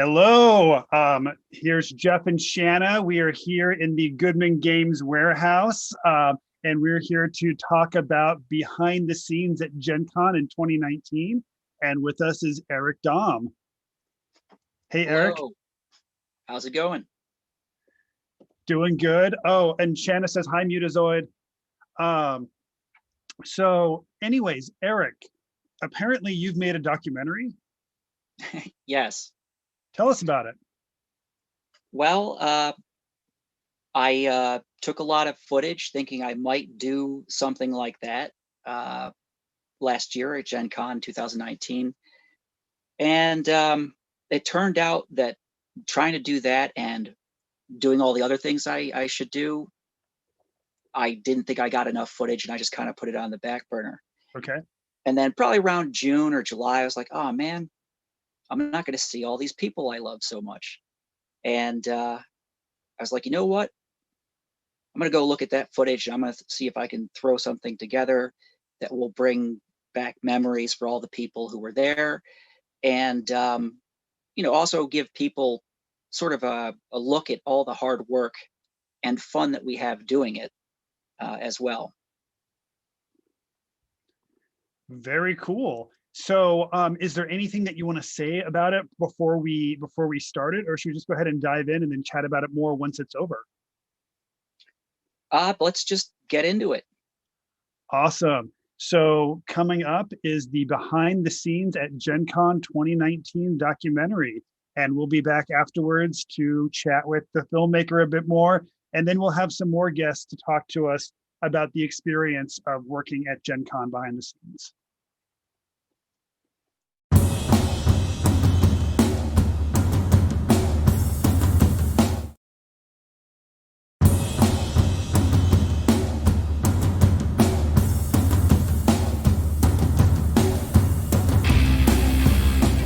Hello, here's Jeff and Shanna. We are here in the Goodman Games warehouse, and we're here to talk about behind the scenes at GenCon in 2019. And with us is Eric Daum. Hey, Hello. Eric. How's it going? Doing good. Oh, and Shanna says, hi, Mutazoid. So anyways, Eric, apparently you've made a documentary. Yes. Tell us about it. Well, I took a lot of footage thinking I might do something like that last year at GenCon 2019. And it turned out that trying to do that and doing all the other things I should do, I didn't think I got enough footage, and I just kind of put it on the back burner. Okay. And then probably around June or July, I was like, oh man, I'm not going to see all these people I love so much. And I was like, you know what? I'm going to go look at that footage, and I'm going to see if I can throw something together that will bring back memories for all the people who were there. And, also give people sort of a look at all the hard work and fun that we have doing it as well. Very cool. So is there anything that you want to say about it before we start it, or should we just go ahead and dive in and then chat about it more once it's over? Let's just get into it. Awesome. So coming up is the behind the scenes at GenCon 2019 documentary. And we'll be back afterwards to chat with the filmmaker a bit more. And then we'll have some more guests to talk to us about the experience of working at GenCon behind the scenes.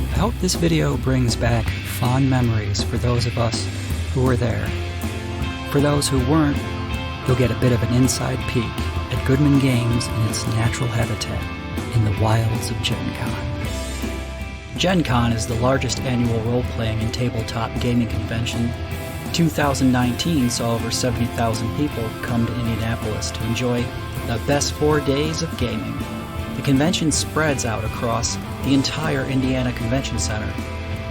I hope this video brings back fond memories for those of us who were there. For those who weren't, you'll get a bit of an inside peek at Goodman Games in its natural habitat in the wilds of GenCon. GenCon is the largest annual role-playing and tabletop gaming convention. 2019 saw over 70,000 people come to Indianapolis to enjoy the best 4 days of gaming. The convention spreads out across the entire Indiana Convention Center,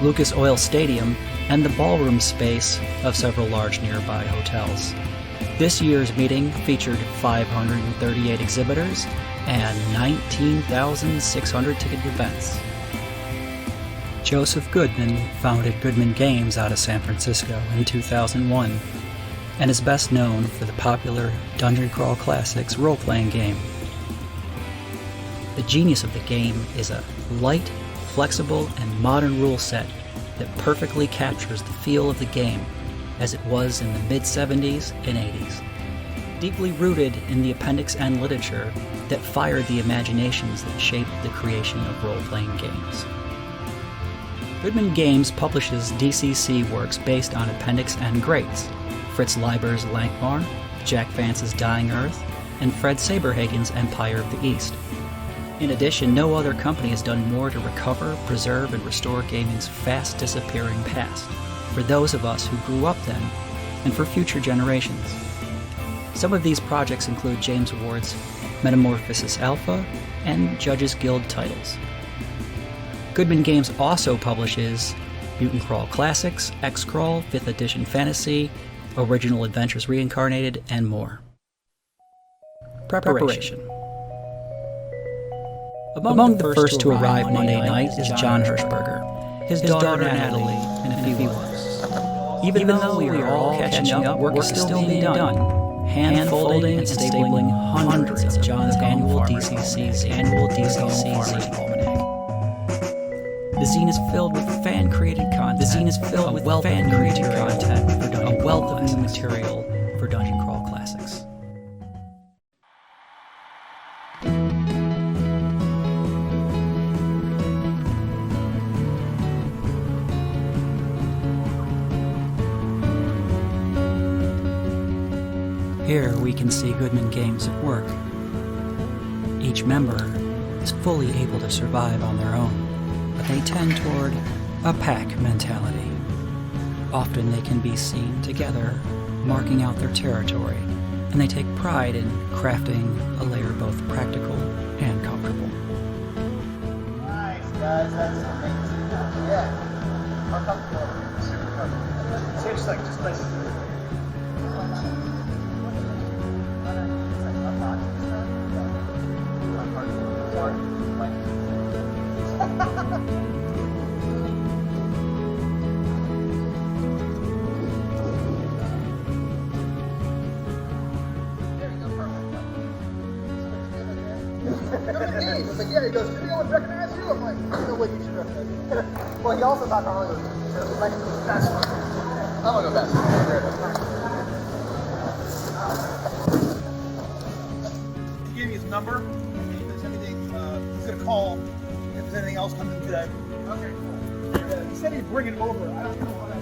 Lucas Oil Stadium, and the ballroom space of several large nearby hotels. This year's meeting featured 538 exhibitors and 19,600 ticketed events. Joseph Goodman founded Goodman Games out of San Francisco in 2001 and is best known for the popular Dungeon Crawl Classics role-playing game. The genius of the game is a light, flexible, and modern rule set that perfectly captures the feel of the game as it was in the mid-70s and 80s. Deeply rooted in the Appendix N literature that fired the imaginations that shaped the creation of role-playing games. Goodman Games publishes DCC works based on Appendix N greats, Fritz Leiber's Lankbarn, Jack Vance's Dying Earth, and Fred Saberhagen's Empire of the East. In addition, no other company has done more to recover, preserve, and restore gaming's fast disappearing past, for those of us who grew up then, and for future generations. Some of these projects include James Ward's Metamorphosis Alpha and Judges Guild titles. Goodman Games also publishes Mutant Crawl Classics, X-Crawl, 5th Edition Fantasy, Original Adventures Reincarnated, and more. Preparation. Among the first to arrive Monday night is John Hirschberger, his daughter Natalie, and a few others. Even though we are all catching up, work is still being done, hand-folding and stapling hundreds of John's annual DCC's almanac. The zine is filled with fan-created content, a wealth of new material for Dungeon Crawl Classics. Here we can see Goodman Games at work. Each member is fully able to survive on their own, but they tend toward a pack mentality. Often they can be seen together, marking out their territory, and they take pride in crafting a layer both practical and comfortable. Nice, guys. That's amazing. Yeah. How comfortable? Super comfortable. Same thing, just like. I was like, yeah, he goes, did anyone recognize you? I'm like, I don't know what you should recognize me. Well, he also thought Harley was like, that's fine. I'm gonna go back. He gave me his number. If there's anything, he's gonna call if there's anything else comes in today. Okay, cool. He said he'd bring it over. I don't know what I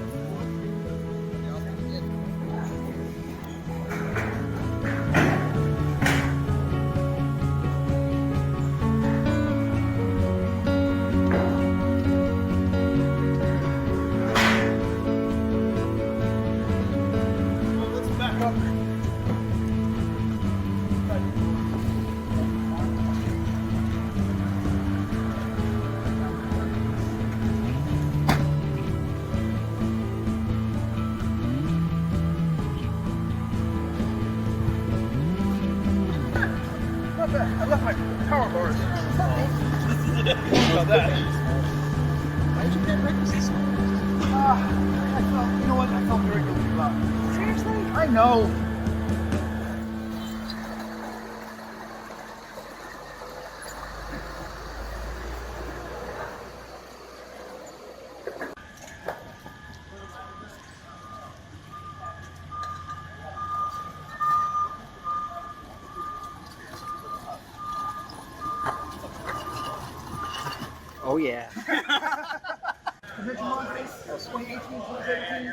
I left my power bars. About that. Why did you get breakfast? I felt, you know what? I felt very guilty about it. Seriously? I know. Oh yeah. Convention Monday, 2018, 2017.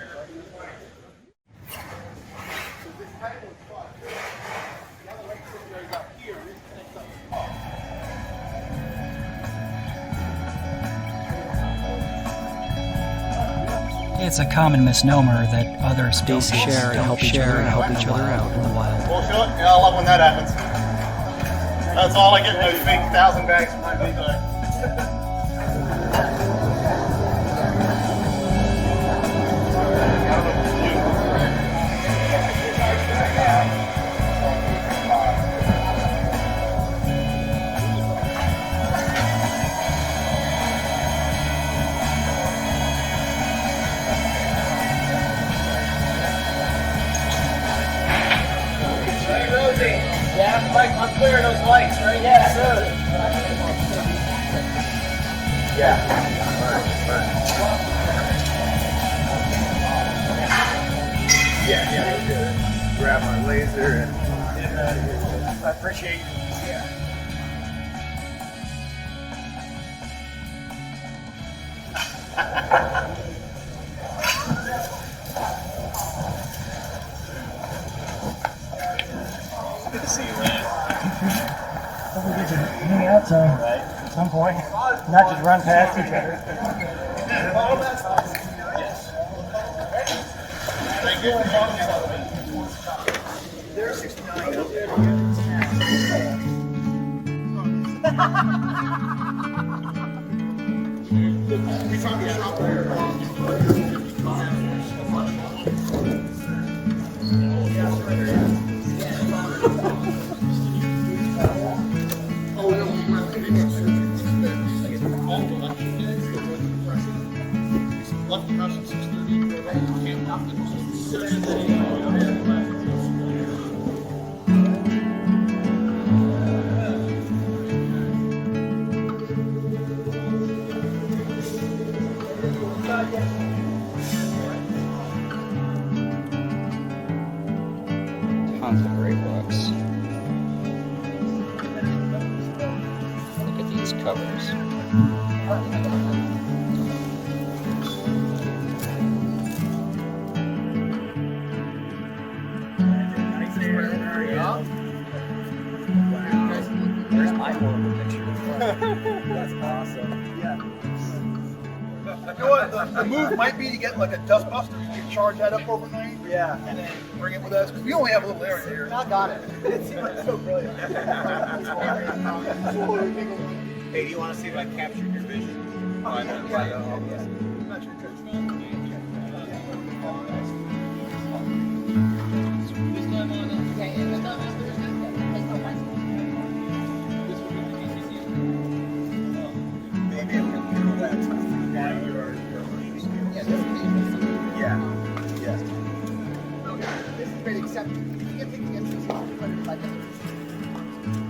It's a common misnomer that other species share and help each other out in the wild. Bullshit. Yeah, I love when that happens. That's all I get in those big 1,000 bags from my big bag. Yeah, Mike, I'm clearing those lights, right? Yeah, sir. Yeah. Yeah. Grab my laser and I appreciate you. Yeah. Good to see you, man. Hopefully we can hang out some at some point, not just run past each other. Thank you. They're 69. We found a shop there. Tons of great books. Look at these covers. There's my horrible picture. That's awesome. Yeah. You know what? the move might be to get like a dustbuster, you can charge that up overnight. Yeah. And then bring it with us, because we only have a little area here. I got it. It seemed like so brilliant. Hey, do you want to see if I captured your vision?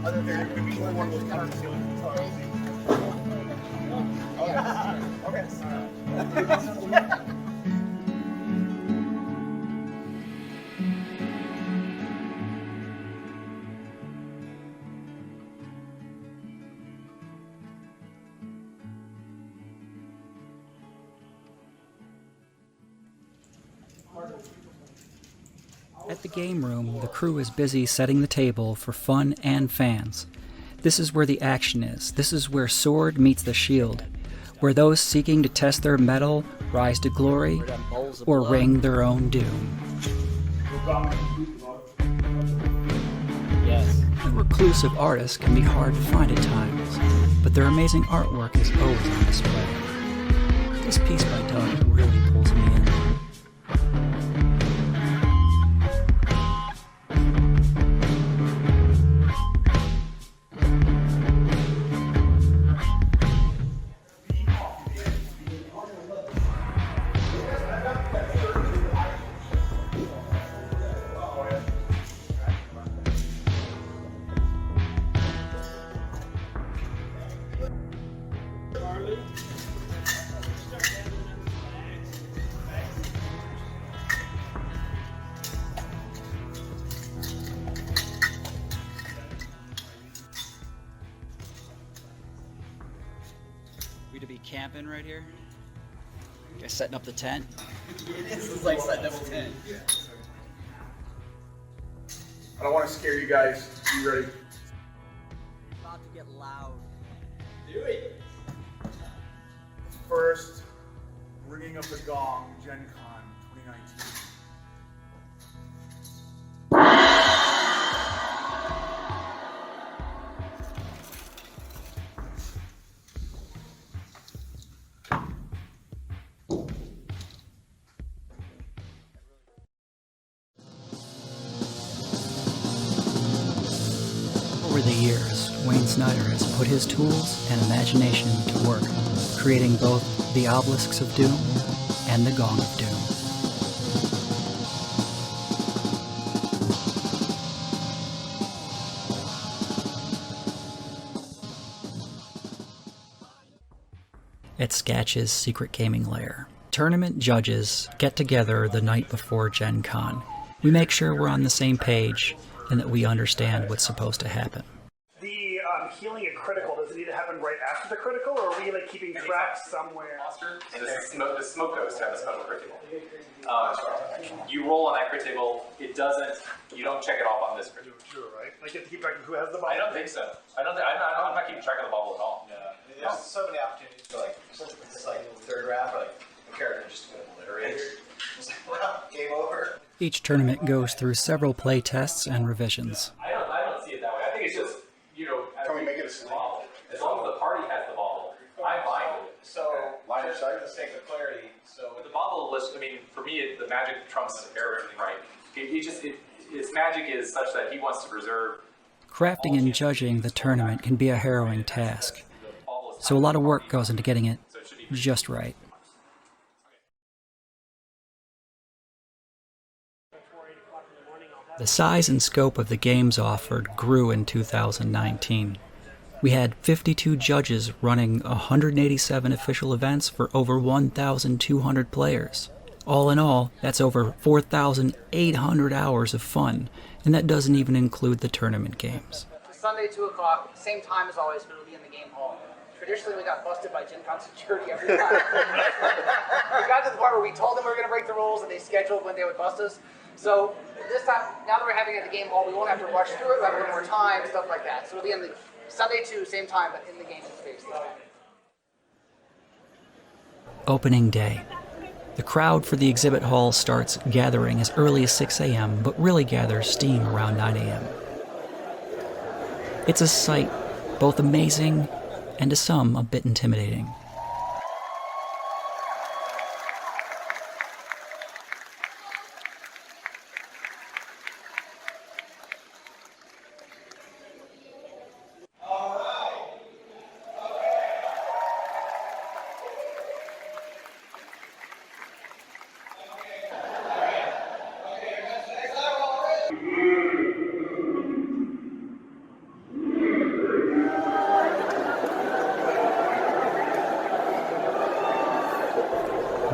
Other than it could be one of those counter ceiling. At the game room, the crew is busy setting the table for fun and fans. This is where the action is. This is where sword meets the shield, where those seeking to test their mettle rise to glory or ring their own doom. Yes. The reclusive artists can be hard to find at times, but their amazing artwork is always on display. This piece by Doug really pulls me in. We to be camping right here? Guys setting up the tent? This is like setting up a tent. I don't want to scare you guys. You ready? About to get loud. Do it. First, ringing of the gong, GenCon 2019. Over the years, Wayne Snyder has put his tools and imagination to work, creating both the Obelisks of Doom and the Gong of Doom. At Sketch's secret gaming lair, tournament judges get together the night before Gen Con. We make sure we're on the same page and that we understand what's supposed to happen. The healing a critical, does it need to happen right after the critical, or are we like keeping track somewhere? The smoke ghost have a special crit table. You roll on that crit table. It doesn't. You don't check it off on this crit table. Sure, right? Like you have to keep track of who has the ball. I don't think so. I'm not keeping track of the bubble at all. Yeah. There's so many opportunities for like this like third round, where like the character just gonna obliterate. It's like, well, game over. Each tournament goes through several play tests and revisions. I don't see it that way. I think it's just Can we make it a sleep? as long as the party has the bobble, I'm fine with it. So line of sight for the sake of clarity. So But the bobble list, I mean, for me, the magic trumps everything, right? Its magic is such that he wants to preserve. Crafting and judging the tournament can be a harrowing task, so a lot of work goes into getting it just right. The size and scope of the games offered grew in 2019. We had 52 judges running 187 official events for over 1,200 players. All in all, that's over 4,800 hours of fun, and that doesn't even include the tournament games. Sunday, 2 o'clock, same time as always, but it'll be in the game hall. Traditionally, we got busted by GenCon security every time. We got to the part where we told them we were going to break the rules, and they scheduled when they would bust us. So this time, now that we're having it at the game hall, we won't have to rush through it. We'll have a little more time, stuff like that. So it'll be in the Sunday 2, same time, but in the game space this time. opening day. The crowd for the exhibit hall starts gathering as early as 6 a.m., but really gathers steam around 9 a.m. It's a sight both amazing and to some a bit intimidating.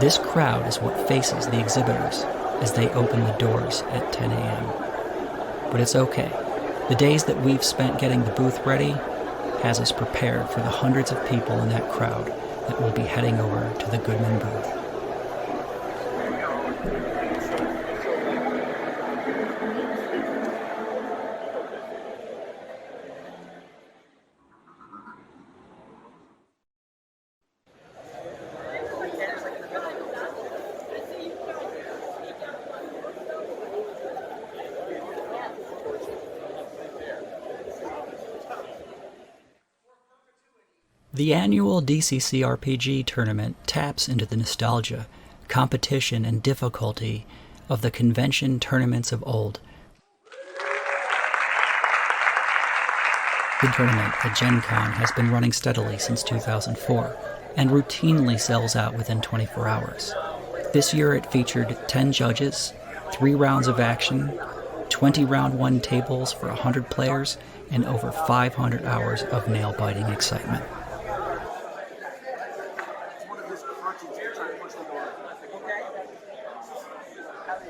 This crowd is what faces the exhibitors as they open the doors at 10 a.m. But it's okay. The days that we've spent getting the booth ready has us prepared for the hundreds of people in that crowd that will be heading over to the Goodman booth. The annual DCC RPG tournament taps into the nostalgia, competition, and difficulty of the convention tournaments of old. The tournament at GenCon has been running steadily since 2004 and routinely sells out within 24 hours. This year it featured 10 judges, 3 rounds of action, 20 round 1 tables for 100 players, and over 500 hours of nail-biting excitement.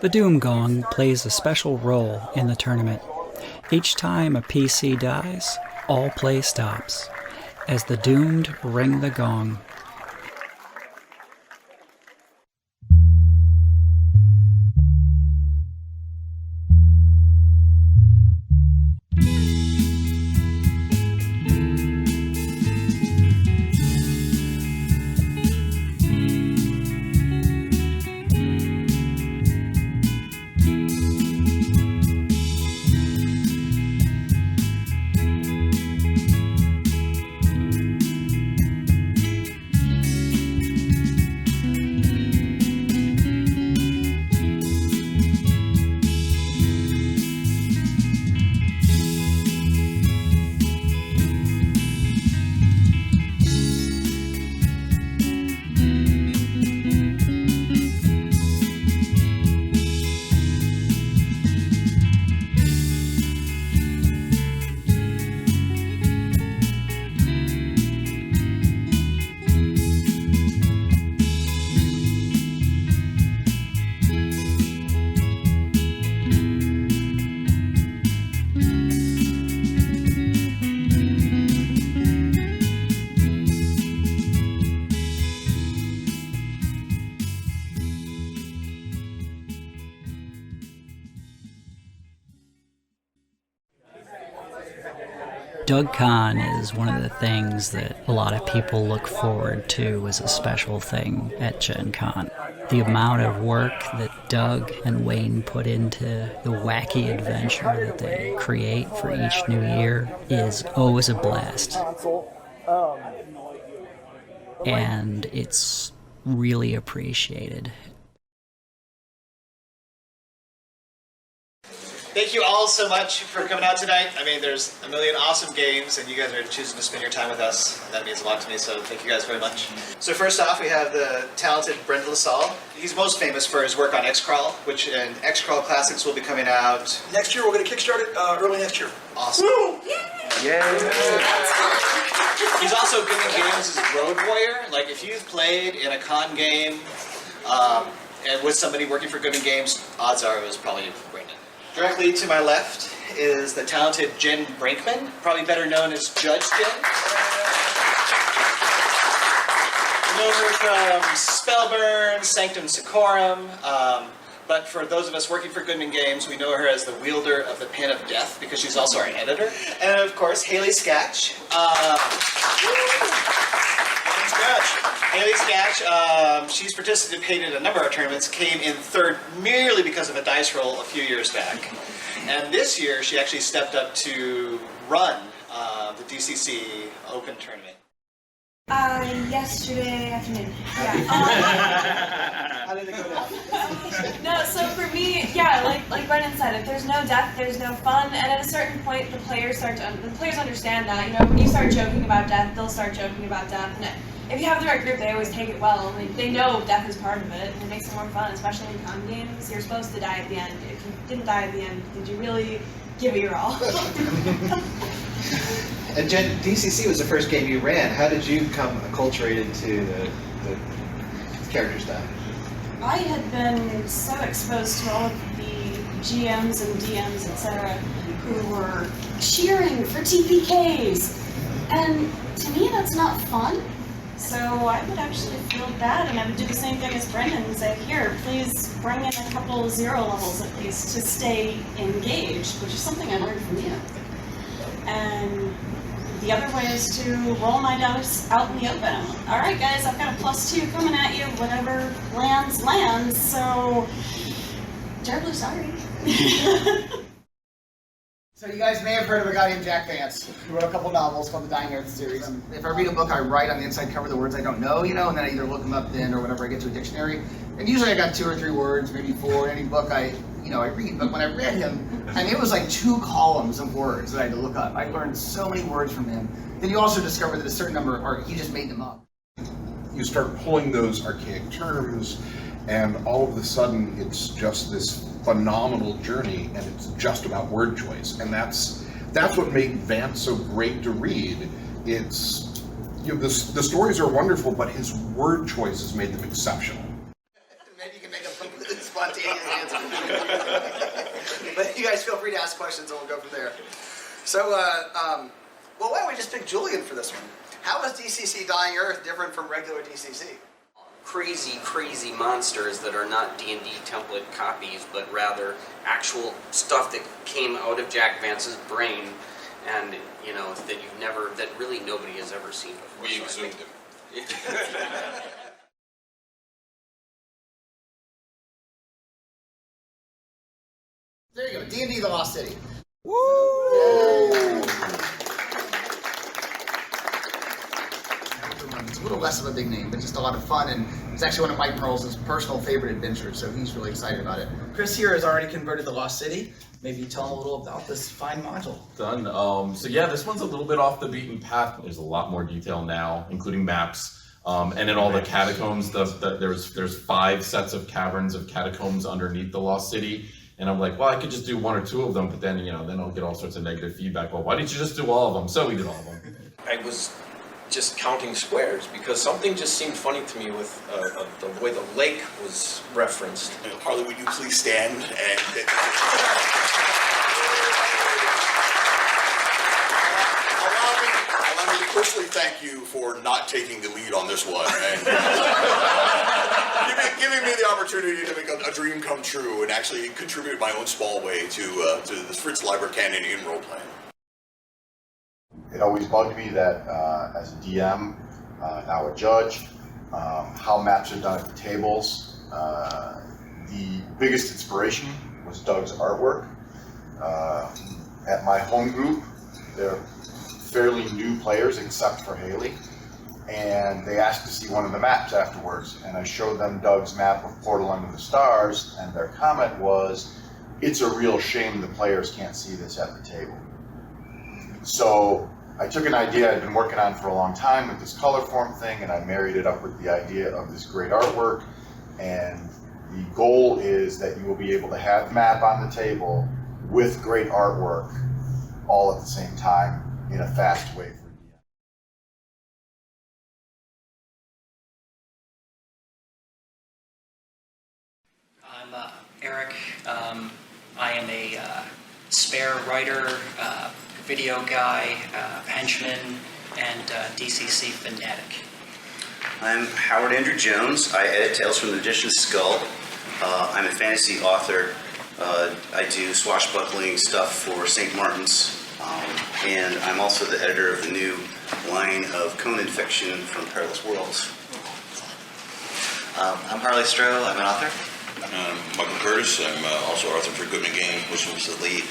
The Doom Gong plays a special role in the tournament. Each time a PC dies, all play stops, as the doomed ring the gong. DougCon is one of the things that a lot of people look forward to as a special thing at GenCon. The amount of work that Doug and Wayne put into the wacky adventure that they create for each new year is always a blast. And it's really appreciated. Thank you all so much for coming out tonight. I mean, there's a million awesome games, and you guys are choosing to spend your time with us. That means a lot to me, so thank you guys very much. So first off, we have the talented Brenda LaSalle. He's most famous for his work on X-Crawl, which in X-Crawl Classics will be coming out Next year, we're going to kickstart it early next year. Awesome. Woo! Yay! He's also Goodman Games' Road Warrior. Like, if you've played in a con game and with somebody working for Goodman Games, odds are it was probably Brandon. Directly to my left is the talented Jen Brinkman, probably better known as Judge Jen. You know her from Spellburn, Sanctum Secorum, but for those of us working for Goodman Games, we know her as the wielder of the Pen of Death because she's also our editor. And of course, Haley Sketch. Haley Scatch, she's participated in a number of tournaments, came in third merely because of a dice roll a few years back. And this year she actually stepped up to run the DCC Open tournament. Yesterday afternoon. Yeah. How did it go down? No, so for me, yeah, like Brendan said, if there's no death, there's no fun. And at a certain point, the players understand that. You know, when you start joking about death, they'll start joking about death. And if you have the right group, they always take it well. They know death is part of it, and it makes it more fun, especially in con games. You're supposed to die at the end. If you didn't die at the end, did you really give it your all? And Jen, DCC was the first game you ran. How did you come acculturated to the character style? I had been so exposed to all of the GMs and DMs, etc., who were cheering for TPKs. And to me, that's not fun. So I would actually feel bad, and I would do the same thing as Brendan and say, here, please bring in a couple 0 levels at least to stay engaged, which is something I learned from you. And the other way is to roll my dice out in the open. All right, guys, I've got a +2 coming at you. Whatever lands, lands. So, terribly sorry. So you guys may have heard of a guy named Jack Vance, who wrote a couple novels called the Dying Earth series. And if I read a book, I write on the inside cover the words I don't know, and then I either look them up then or whenever I get to a dictionary. And usually I got 2 or 3 words, maybe 4 in any book I read. But when I read him, it was like 2 columns of words that I had to look up. I learned so many words from him. Then you also discover that a certain number he just made them up. You start pulling those archaic terms, and all of a sudden it's just this phenomenal journey, and it's just about word choice. And that's what made Vance so great to read. It's, the stories are wonderful, but his word choice has made them exceptional. Maybe you can make a completely spontaneous answer. But you guys feel free to ask questions and we'll go from there. So, well, why don't we just pick Julian for this one? How is DCC Dying Earth different from regular DCC? Crazy monsters that are not D&D template copies, but rather actual stuff that came out of Jack Vance's brain, and that really nobody has ever seen before. We exhumed him. There you go, D&D The Lost City. Woo! It's a little less of a big name, but just a lot of fun, and it's actually one of Mike Merle's personal favorite adventures, so he's really excited about it. Chris here has already converted The Lost City. Maybe tell him a little about this fine module. Done. So yeah, this one's a little bit off the beaten path. There's a lot more detail now, including maps. And in all the catacombs, there's 5 sets of caverns of catacombs underneath the Lost City. And I'm like, well, I could just do 1 or 2 of them, but then, then I'll get all sorts of negative feedback. Well, why didn't you just do all of them? So we did all of them. I was just counting squares because something just seemed funny to me with the way the lake was referenced. Harley, would you please stand and... Allow me to personally thank you for not taking the lead on this one and giving me the opportunity to make a dream come true and actually contribute my own small way to the Fritz Leiber canon in role-playing. It always bugged me that as a DM, now a judge, how maps are done at the tables. The biggest inspiration was Doug's artwork. At my home group, they're fairly new players except for Haley, and they asked to see one of the maps afterwards, and I showed them Doug's map of Portal Under the Stars, and their comment was, it's a real shame the players can't see this at the table. So I took an idea I'd been working on for a long time with this color form thing, and I married it up with the idea of this great artwork, and the goal is that you will be able to have the map on the table with great artwork all at the same time in a fast way for DM. I'm Eric. I am a spare writer, video guy, henchman, and DCC fanatic. I'm Howard Andrew Jones. I edit Tales from the Magician's Skull. I'm a fantasy author. I do swashbuckling stuff for St. Martin's, and I'm also the editor of the new line of Conan fiction from Perilous Worlds. I'm Harley Stroh. I'm an author. Michael Curtis. I'm also author for Goodman Games, most recently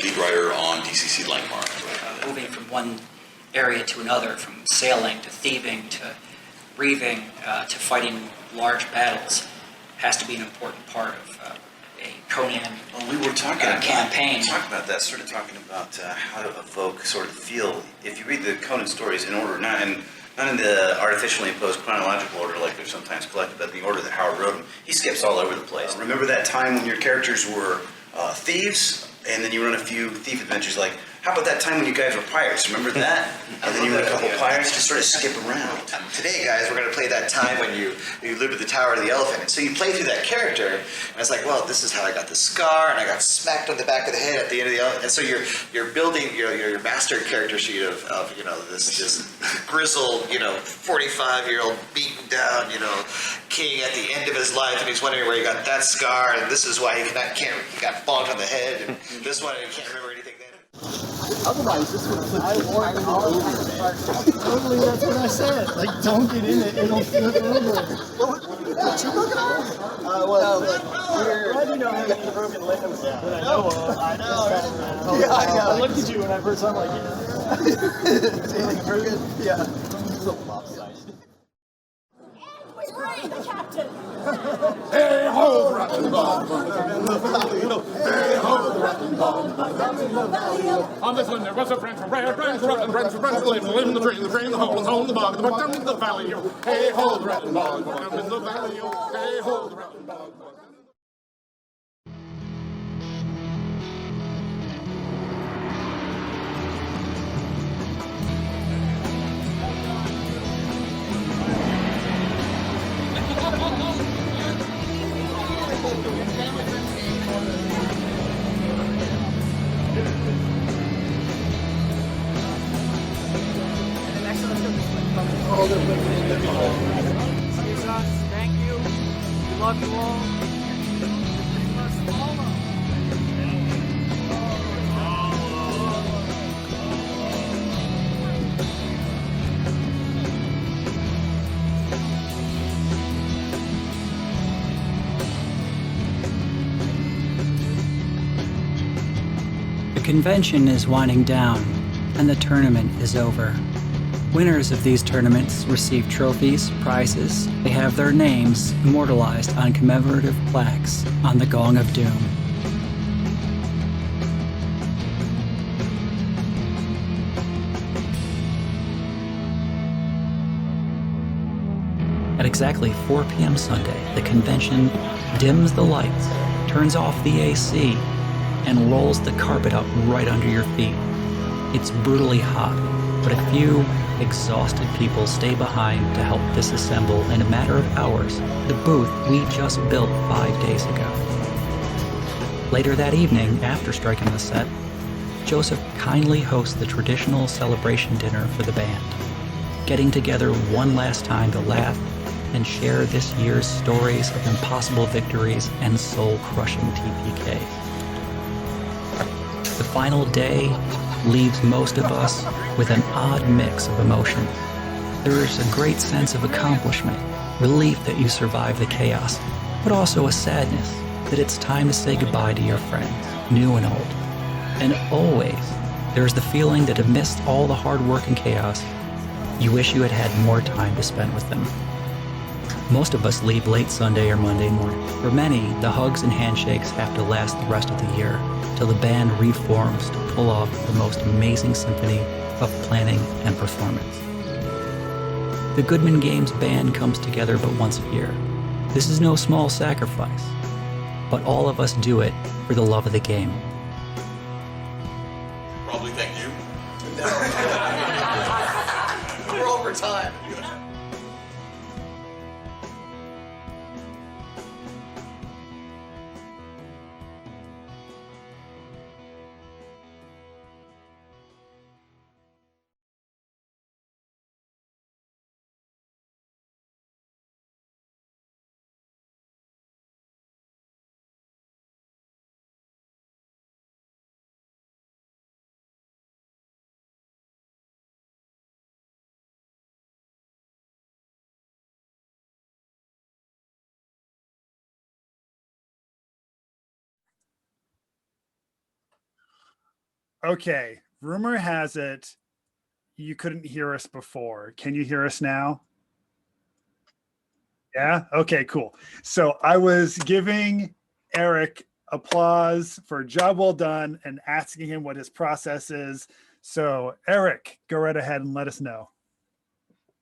lead writer on DCC Langmar. Moving from one area to another, from sailing to thieving to reaving to fighting large battles, has to be an important part of a Conan we were talking campaign. About that, sort of talking about how to evoke sort of feel. If you read the Conan stories in order, not in the artificially imposed chronological order like they're sometimes collected, but the order that Howard wrote them, he skips all over the place. Remember that time when your characters were thieves, and then you run a few thief adventures like, how about that time when you guys were pirates? Remember that? And then you run a couple pirates, just sort of skip around. Today, guys, we're going to play that time when you lived at the Tower of the Elephant. And so you play through that character, and it's like, well, this is how I got the scar, and I got smacked on the back of the head at the end of the elephant. And so you're building your master character sheet of this grizzled 45-year-old beaten down king at the end of his life, and he's wondering where he got that scar, and this is why he got bonked on the head, and this one he can't remember anything then. Otherwise, this would totally, that's what I said. Like, don't get in it, it'll flip over. What you looking at? Glad you know how many broken limbs that I know of. I know. Yeah, I know. I looked at you when I first saw him, like, yeah. Sailing broken? Yeah. It's a lopsided. Right, the captain. Hey ho, rotten bomb. Hey ho, rotten bomb. On this one there was a branch of rare, branch of rotten, branch of branch, live in the tree, the hole, and hole in the bog, the down in the valley. Hey ho, the rotten bog, down in the valley. Hey ho, the rotten bog. Thank you. We love you all. The convention is winding down, and the tournament is over. Winners of these tournaments receive trophies, prizes. They have their names immortalized on commemorative plaques on the Gong of Doom. At exactly 4 p.m. Sunday, the convention dims the lights, turns off the AC, and rolls the carpet out right under your feet. It's brutally hot, but a few exhausted people stay behind to help disassemble in a matter of hours the booth we just built 5 days ago. Later that evening, after striking the set, Joseph kindly hosts the traditional celebration dinner for the band, getting together one last time to laugh and share this year's stories of impossible victories and soul-crushing TPK. The final day leaves most of us with an odd mix of emotion. There's a great sense of accomplishment, relief that you survived the chaos, but also a sadness that it's time to say goodbye to your friends, new and old. And always, there's the feeling that amidst all the hard work and chaos, you wish you had had more time to spend with them. Most of us leave late Sunday or Monday morning. For many, the hugs and handshakes have to last the rest of the year, till the band reforms to pull off the most amazing symphony of planning and performance. The Goodman Games band comes together but once a year. This is no small sacrifice, but all of us do it for the love of the game. Probably thank you. We're over time. Okay, rumor has it you couldn't hear us before. Can you hear us now? Yeah? Okay, cool. So I was giving Eric applause for a job well done and asking him what his process is. So Eric, go right ahead and let us know.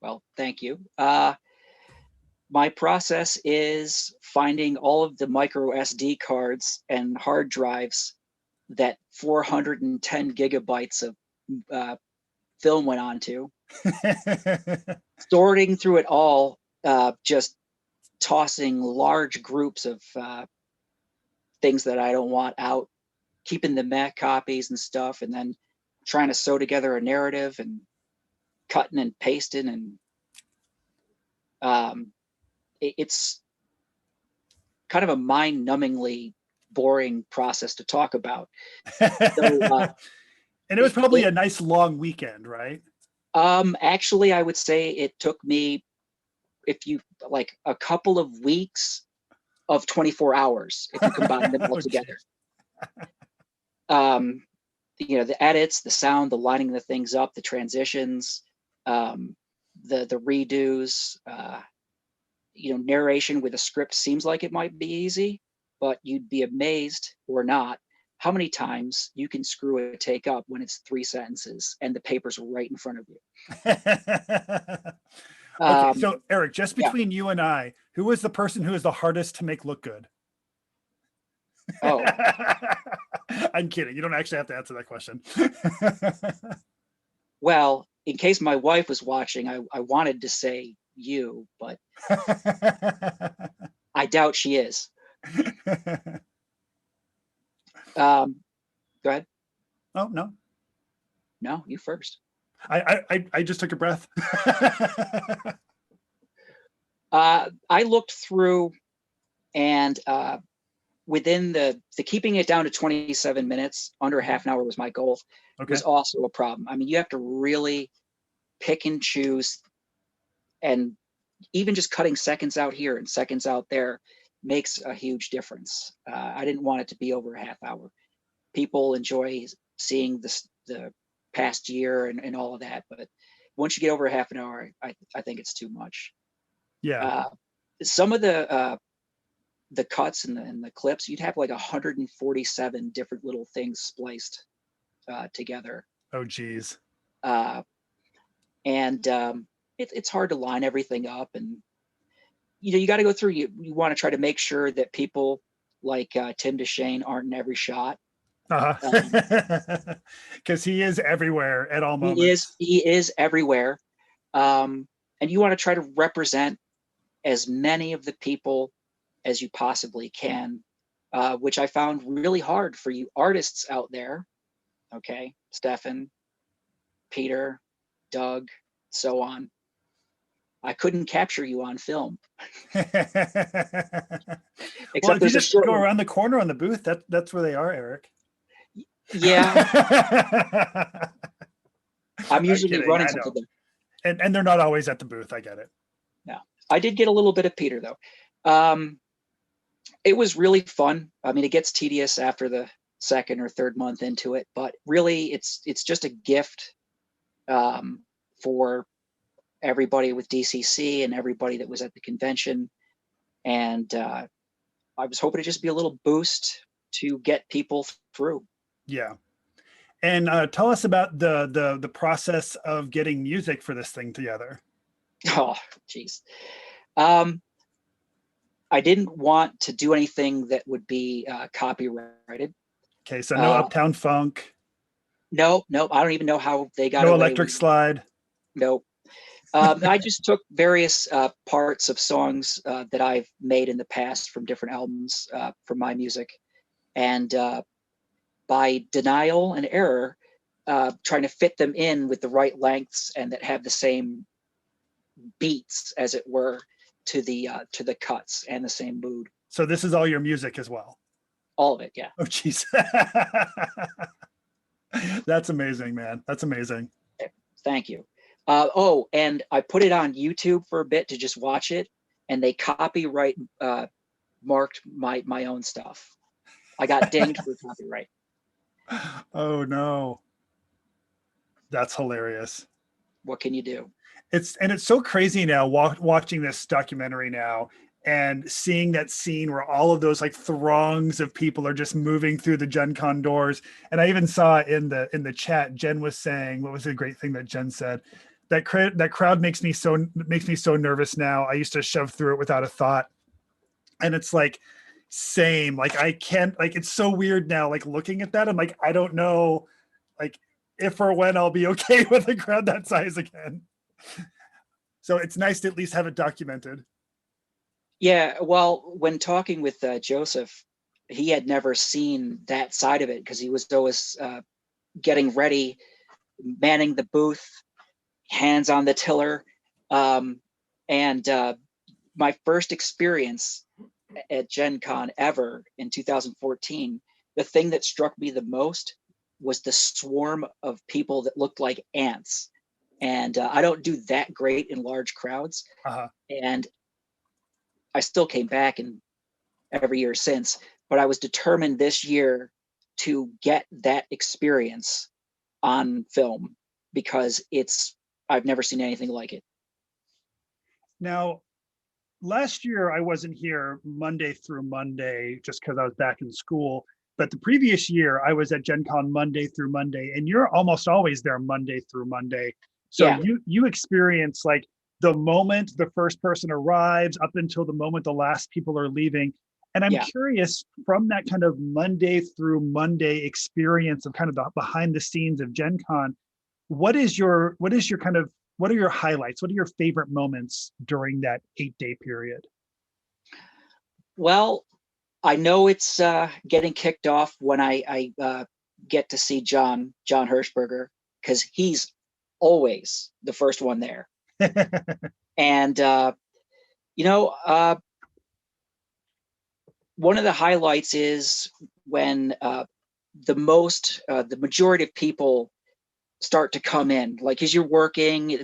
Well, thank you. My process is finding all of the micro SD cards and hard drives that 410 gigabytes of film went onto, sorting through it all, just tossing large groups of things that I don't want out, keeping the Mac copies and stuff, and then trying to sew together a narrative and cutting and pasting, and it's kind of a mind-numbingly boring process to talk about. So, and it was probably a nice long weekend, right? Actually, I would say it took me, if you like, a couple of weeks of 24 hours if you combine them all together. You know, the edits, the sound, the lining the things up, the transitions, the redos, you know, narration with a script seems like it might be easy, but you'd be amazed, or not, how many times you can screw a take up when it's 3 sentences and the paper's right in front of you. Okay, so Eric, just between you and I, who was the person who was the hardest to make look good? Oh. I'm kidding. You don't actually have to answer that question. Well, in case my wife was watching, I wanted to say you, but I doubt she is. Go ahead. Oh, no. No, you first. I just took a breath. I looked through, and within the keeping it down to 27 minutes, under half an hour was my goal, was also a problem. I mean, you have to really pick and choose, and even just cutting seconds out here and seconds out there makes a huge difference. I didn't want it to be over a half hour. People enjoy seeing the past year and all of that, but once you get over a half an hour, I think it's too much. Yeah. Some of the cuts and the clips, you'd have like 147 different little things spliced together. Oh, geez. It's hard to line everything up, and you know, you got to go through. You want to try to make sure that people like Tim DeShane aren't in every shot. Because he is everywhere at all moments. He is everywhere, and you want to try to represent as many of the people as you possibly can, which I found really hard for you artists out there. Okay, Stefan, Peter, Doug, so on. I couldn't capture you on film. Well, if you just go around the corner on the booth, that's where they are, Eric. Yeah. I'm usually running something. And they're not always at the booth. I get it. Yeah. I did get a little bit of Peter, though. It was really fun. I mean, it gets tedious after the second or third month into it, but really it's just a gift for everybody with DCC and everybody that was at the convention. And I was hoping to just be a little boost to get people through. Yeah. And tell us about the process of getting music for this thing together. Oh, geez. I didn't want to do anything that would be copyrighted. Okay, so no Uptown Funk. No, I don't even know how they got no away Electric with Slide. Nope. I just took various parts of songs that I've made in the past from different albums from my music, and by denial and error, trying to fit them in with the right lengths and that have the same beats, as it were, to the cuts and the same mood. So this is all your music as well? All of it, yeah. Oh, jeez. That's amazing, man. That's amazing. Thank you. Oh, and I put it on YouTube for a bit to just watch it, and they copyright marked my own stuff. I got dinged for copyright. Oh no. That's hilarious. What can you do? It's so crazy now watching this documentary now and seeing that scene where all of those like throngs of people are just moving through the Gen Con doors. And I even saw in the chat, Jen was saying, what was the great thing that Jen said? That crowd makes me so nervous now. I used to shove through it without a thought. And it's like, same, like I can't, like it's so weird now, like looking at that, I'm like, I don't know, like if or when I'll be okay with a crowd that size again. So it's nice to at least have it documented. Yeah, well, when talking with Joseph, he had never seen that side of it because he was always getting ready, manning the booth, hands on the tiller. And my first experience at Gen Con ever in 2014, the thing that struck me the most was the swarm of people that looked like ants. And I don't do that great in large crowds. And I still came back and every year since, but I was determined this year to get that experience on film because I've never seen anything like it. Now, last year I wasn't here Monday through Monday just because I was back in school. But the previous year I was at Gen Con Monday through Monday, and you're almost always there Monday through Monday. So Yeah. you experience like the moment the first person arrives up until the moment the last people are leaving. And I'm curious, from that kind of Monday through Monday experience of kind of the behind the scenes of Gen Con, what are your highlights? What are your favorite moments during that 8-day period? Well, I know it's getting kicked off when I get to see John Hirschberger, because he's always the first one there. And one of the highlights is when the majority of people start to come in. Like as you're working,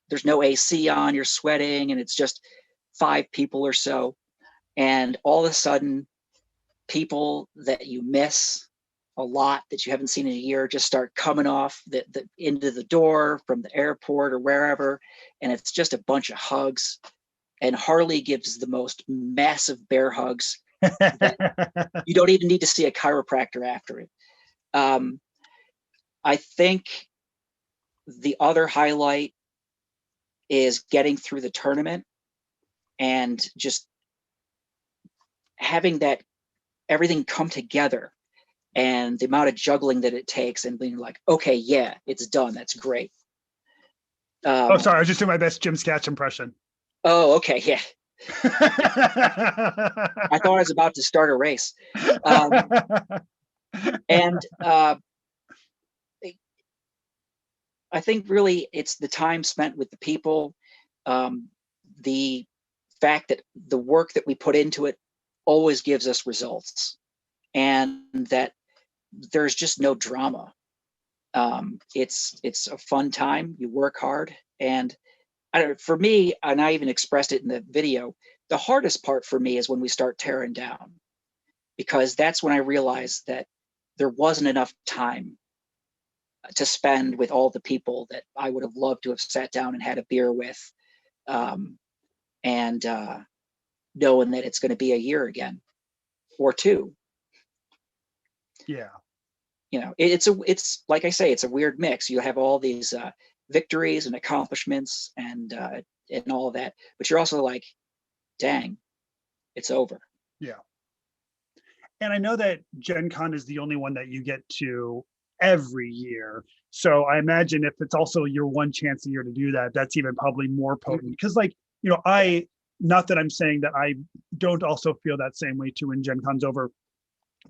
there's no AC on, you're sweating, and it's just 5 people or so. And all of a sudden, people that you miss a lot, that you haven't seen in a year, just start coming off into the door from the airport or wherever. And it's just a bunch of hugs. And Harley gives the most massive bear hugs that you don't even need to see a chiropractor after it. I think the other highlight is getting through the tournament and just having that everything come together and the amount of juggling that it takes and being like, okay, yeah, it's done. That's great. Oh, sorry. I was just doing my best Jim Sketch impression. Oh, okay. Yeah. I thought I was about to start a race. And I think really it's the time spent with the people, the fact that the work that we put into it always gives us results, and that there's just no drama. It's a fun time. You work hard, and for me, and I even expressed it in the video, the hardest part for me is when we start tearing down, because that's when I realized that there wasn't enough time to spend with all the people that I would have loved to have sat down and had a beer with, and knowing that it's going to be a year again or 2. Yeah. It's like I say, it's a weird mix. You have all these victories and accomplishments and all of that, but you're also like, dang, it's over. Yeah. And I know that Gen Con is the only one that you get to every year. So I imagine if it's also your one chance a year to do that, that's even probably more potent. Because not that I'm saying that I don't also feel that same way too when Gen Con's over,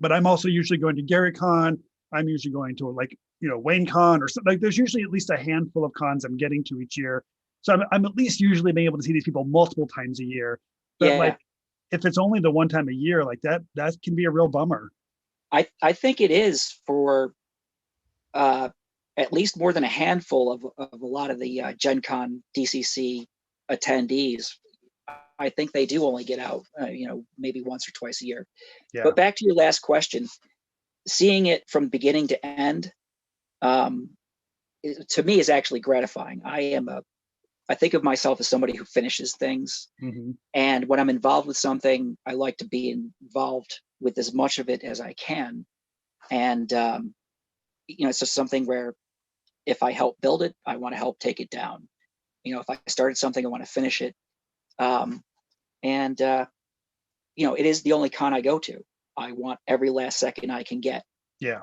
but I'm also usually going to Gary Con. I'm usually going to Wayne Con or something. Like there's usually at least a handful of cons I'm getting to each year. So I'm at least usually being able to see these people multiple times a year. But if it's only the one time a year, like that can be a real bummer. I think it is for at least more than a handful of a lot of the Gen Con DCC attendees. I think they do only get out, maybe once or twice a year. Yeah. But back to your last question, seeing it from beginning to end, to me, is actually gratifying. I think of myself as somebody who finishes things. Mhm. And when I'm involved with something, I like to be involved with as much of it as I can. And, it's just something where if I help build it, I want to help take it down. If I started something, I want to finish it. It is the only con I go to. I want every last second I can get. Yeah.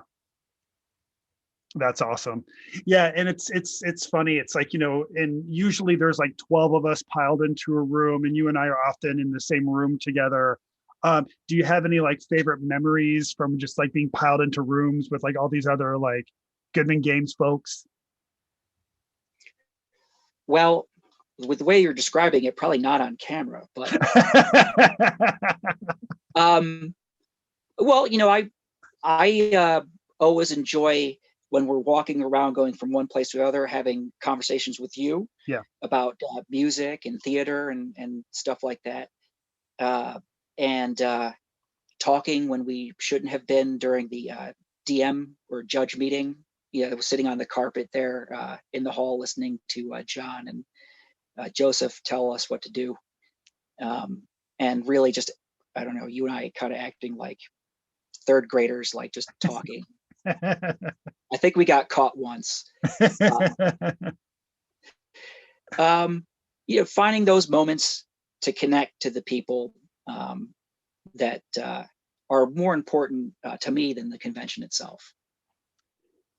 That's awesome. Yeah, and it's funny. It's like, and usually there's like 12 of us piled into a room, and you and I are often in the same room together. Do you have any like favorite memories from just like being piled into rooms with like all these other like Goodman Games folks? Well, with the way you're describing it, probably not on camera, but I always enjoy when we're walking around, going from one place to another, having conversations with you about music and theater and stuff like that, and talking when we shouldn't have been during the DM or judge meeting. Sitting on the carpet there in the hall, listening to John and Joseph tell us what to do, and really just, I don't know, you and I kind of acting like third graders, like just talking. I think we got caught once. Finding those moments to connect to the people that are more important to me than the convention itself.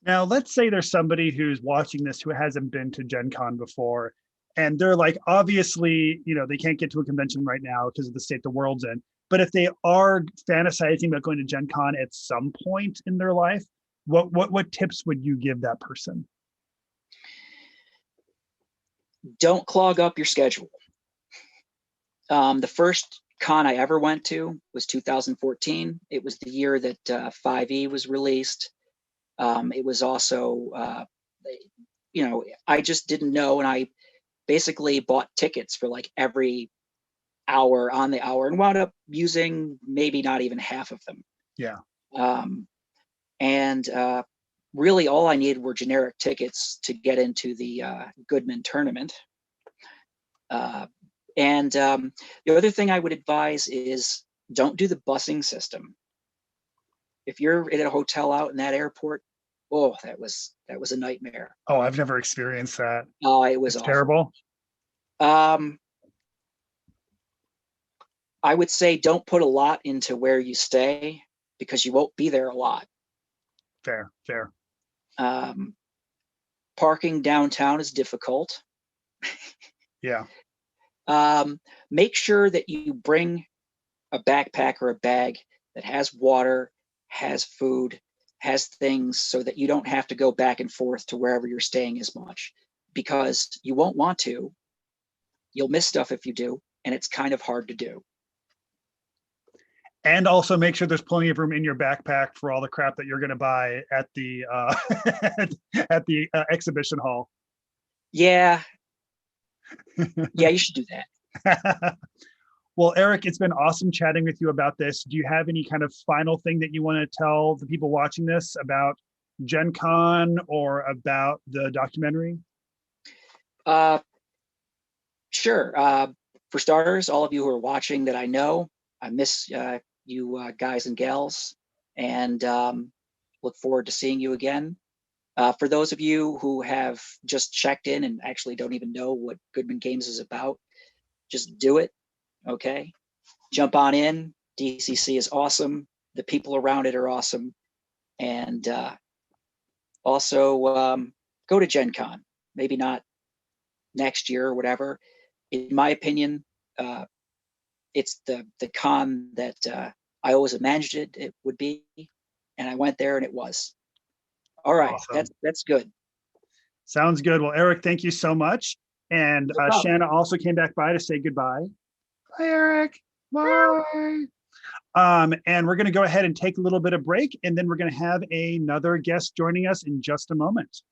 Now, let's say there's somebody who's watching this who hasn't been to GenCon before, and they're like, obviously, they can't get to a convention right now because of the state the world's in. But if they are fantasizing about going to GenCon at some point in their life, what tips would you give that person? Don't clog up your schedule. The first con I ever went to was 2014. It was the year that 5e was released. It was also, I just didn't know, and I basically bought tickets for like every hour on the hour and wound up using maybe not even half of them. Yeah. Really all I needed were generic tickets to get into the Goodman tournament. The other thing I would advise is don't do the busing system. If you're in a hotel out in that airport, that was a nightmare. Oh, I've never experienced that. Oh, it was terrible. I would say don't put a lot into where you stay because you won't be there a lot. Fair. Parking downtown is difficult. Yeah. Make sure that you bring a backpack or a bag that has water, has food, has things so that you don't have to go back and forth to wherever you're staying as much, because you won't want to. You'll miss stuff if you do, and it's kind of hard to do. And also make sure there's plenty of room in your backpack for all the crap that you're going to buy at the exhibition hall. Yeah. Yeah, you should do that. Well, Eric, it's been awesome chatting with you about this. Do you have any kind of final thing that you want to tell the people watching this about GenCon or about the documentary? Sure. For starters, all of you who are watching that I know, I miss you guys and gals, and look forward to seeing you again. For those of you who have just checked in and actually don't even know what Goodman Games is about, just do it. Okay, jump on in. DCC is awesome. The people around it are awesome. And also go to GenCon. Maybe not next year or whatever. In my opinion, it's the con that I always imagined it would be. And I went there and it was. All right, awesome. That's good. Sounds good. Well, Eric, thank you so much. And Shanna also came back by to say goodbye. Bye, Eric. Bye. And we're going to go ahead and take a little bit of break, and then we're going to have another guest joining us in just a moment.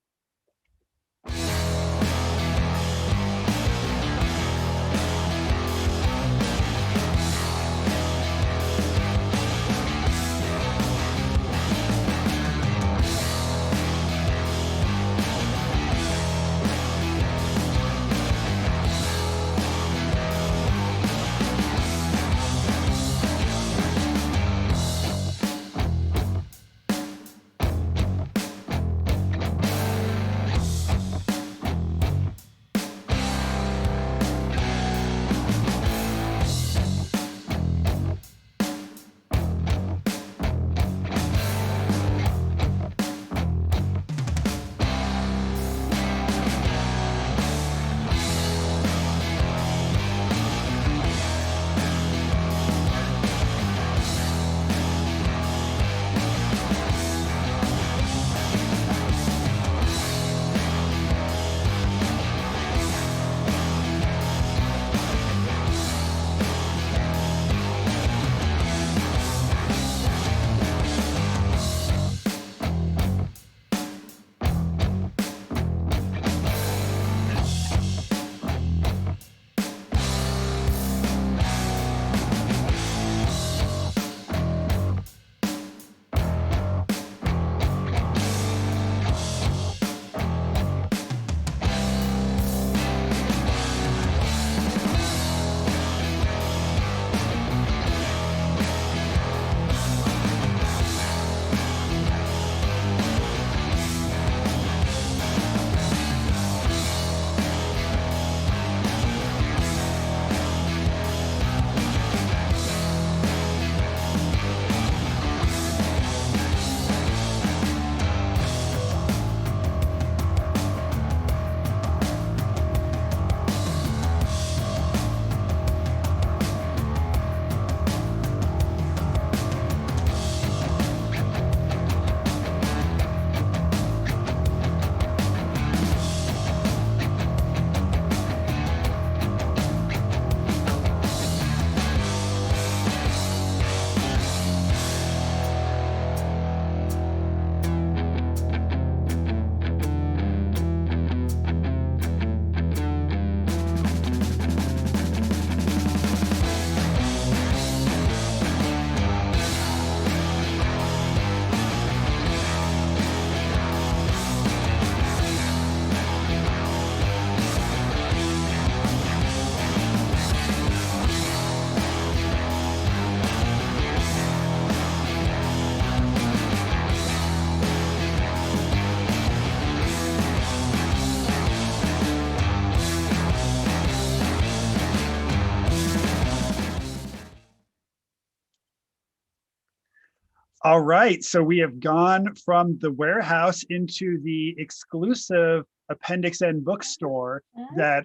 All right, so we have gone from the warehouse into the exclusive Appendix N bookstore that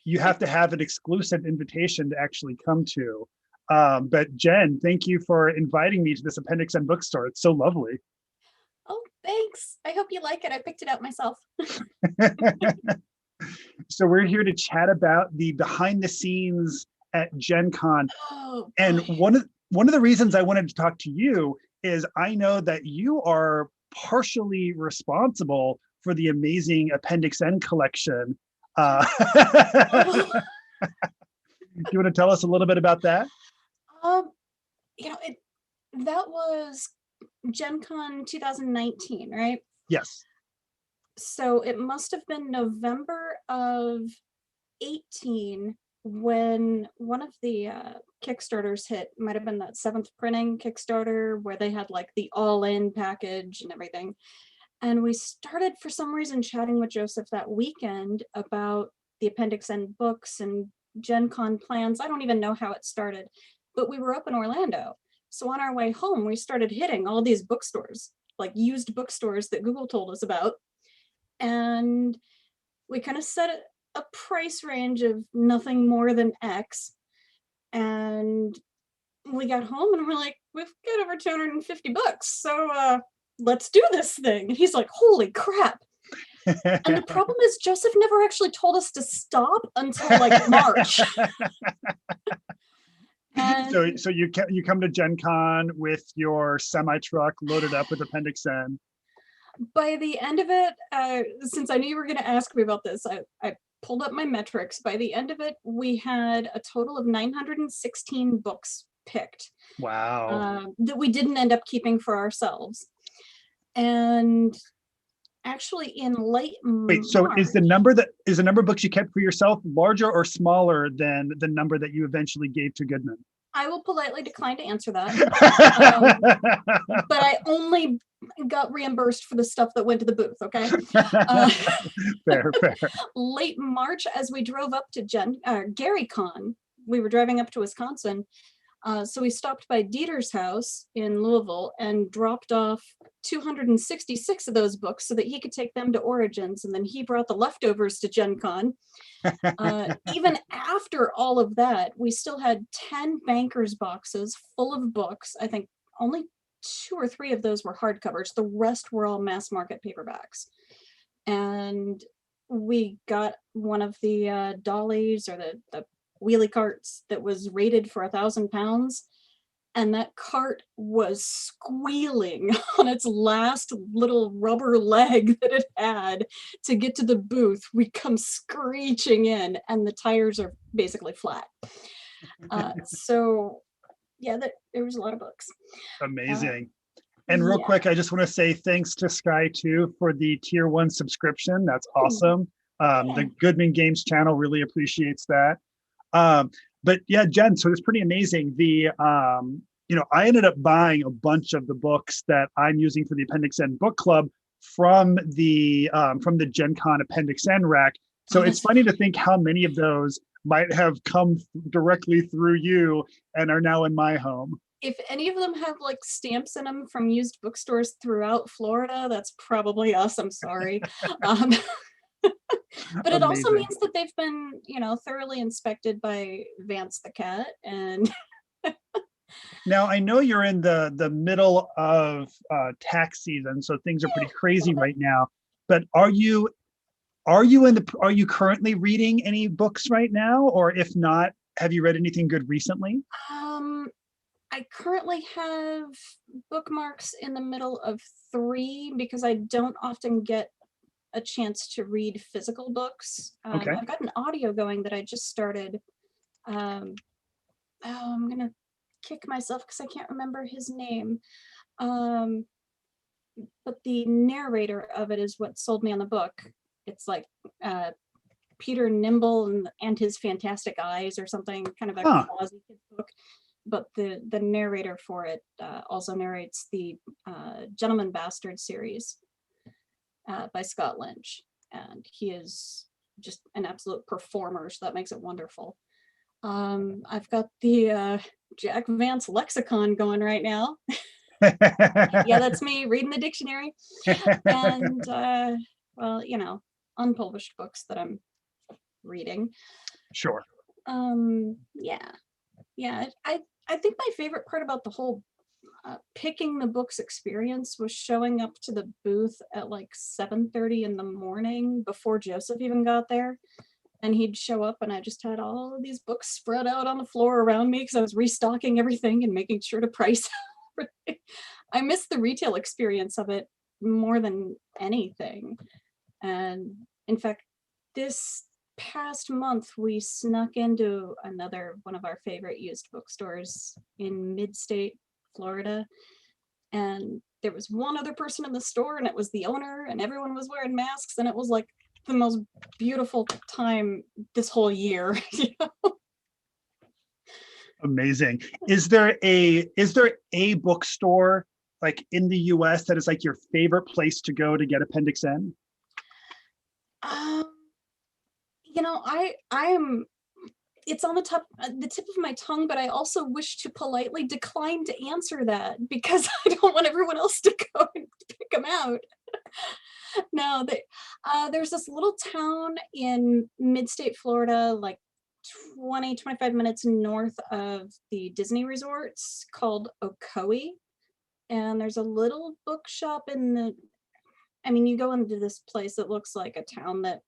you have to have an exclusive invitation to actually come to. But Jen, thank you for inviting me to this Appendix N bookstore. It's so lovely. Oh, thanks. I hope you like it. I picked it out myself. So we're here to chat about the behind the scenes at GenCon. Oh, and one of the reasons I wanted to talk to you is I know that you are partially responsible for the amazing Appendix N collection. Do you want to tell us a little bit about that? You know, that was GenCon 2019, right? Yes. So it must have been November of 18 when one of the Kickstarters hit. Might have been that 7th printing Kickstarter where they had like the all-in package and everything. And we started for some reason chatting with Joseph that weekend about the Appendix N books and GenCon plans. I don't even know how it started, but we were up in Orlando. So on our way home, we started hitting all these bookstores, like used bookstores that Google told us about. And we kind of set a price range of nothing more than X. And we got home and we're like, we've got over 250 books. So let's do this thing. And he's like, holy crap. And the problem is Joseph never actually told us to stop until like March. So you come to GenCon with your semi-truck loaded up with Appendix N. By the end of it, since I knew you were going to ask me about this, I pulled up my metrics. By the end of it, we had a total of 916 books picked. Wow. That we didn't end up keeping for ourselves. And actually in late Wait, so March, is the number of books you kept for yourself larger or smaller than the number that you eventually gave to Goodman? I will politely decline to answer that. But I only got reimbursed for the stuff that went to the booth, okay? Fair. Late March, as we drove up to GaryCon, we were driving up to Wisconsin. So we stopped by Dieter's house in Louisville and dropped off 266 of those books so that he could take them to Origins, and then he brought the leftovers to GenCon. Even after all of that, we still had 10 bankers boxes full of books. I think only 2 or 3 of those were hardcovers. The rest were all mass market paperbacks. And we got one of the dollies or the wheelie carts that was rated for 1,000 pounds. And that cart was squealing on its last little rubber leg that it had to get to the booth. We come screeching in and the tires are basically flat. So yeah, there was a lot of books. Amazing. And real quick, I just want to say thanks to Sky too for the tier 1 subscription. That's awesome. The Goodman Games channel really appreciates that. But yeah, Jen, so it's pretty amazing. I ended up buying a bunch of the books that I'm using for the Appendix N book club from the GenCon Appendix N rack. So it's funny to think how many of those might have come directly through you and are now in my home. If any of them have like stamps in them from used bookstores throughout Florida, that's probably us. I'm sorry. But it also means that they've been, thoroughly inspected by Vance the cat. And now I know you're in the middle of tax season, so things are pretty crazy right now. But are you currently reading any books right now, or if not, have you read anything good recently? I currently have bookmarks in the middle of 3 because I don't often get a chance to read physical books. Okay. I've got an audio going that I just started. I'm gonna kick myself because I can't remember his name. But the narrator of it is what sold me on the book. It's like Peter Nimble and his Fantastic Eyes or something, kind of a quasi kid book. But the narrator for it also narrates the Gentleman Bastard series by Scott Lynch, and he is just an absolute performer, so that makes it wonderful. I've got the Jack Vance lexicon going right now. Yeah, that's me reading the dictionary. And well, you know, unpublished books that I'm reading. Sure. Yeah. I think my favorite part about the whole picking the books experience was showing up to the booth at like 7:30 in the morning before Joseph even got there. And he'd show up and I just had all of these books spread out on the floor around me because I was restocking everything and making sure to price everything. I miss the retail experience of it more than anything. And in fact, this past month, we snuck into another one of our favorite used bookstores in mid-state Florida. And there was one other person in the store and it was the owner and everyone was wearing masks. And it was like the most beautiful time this whole year. You know? Amazing. Is there a bookstore like in the US that is like your favorite place to go to get Appendix N? You know, I am, it's on the tip of my tongue, but I also wish to politely decline to answer that because I don't want everyone else to go and pick them out. No, there's this little town in mid-state Florida, like 20-25 minutes north of the Disney resorts called Ocoee. And there's a little bookshop I mean, you go into this place that looks like a town that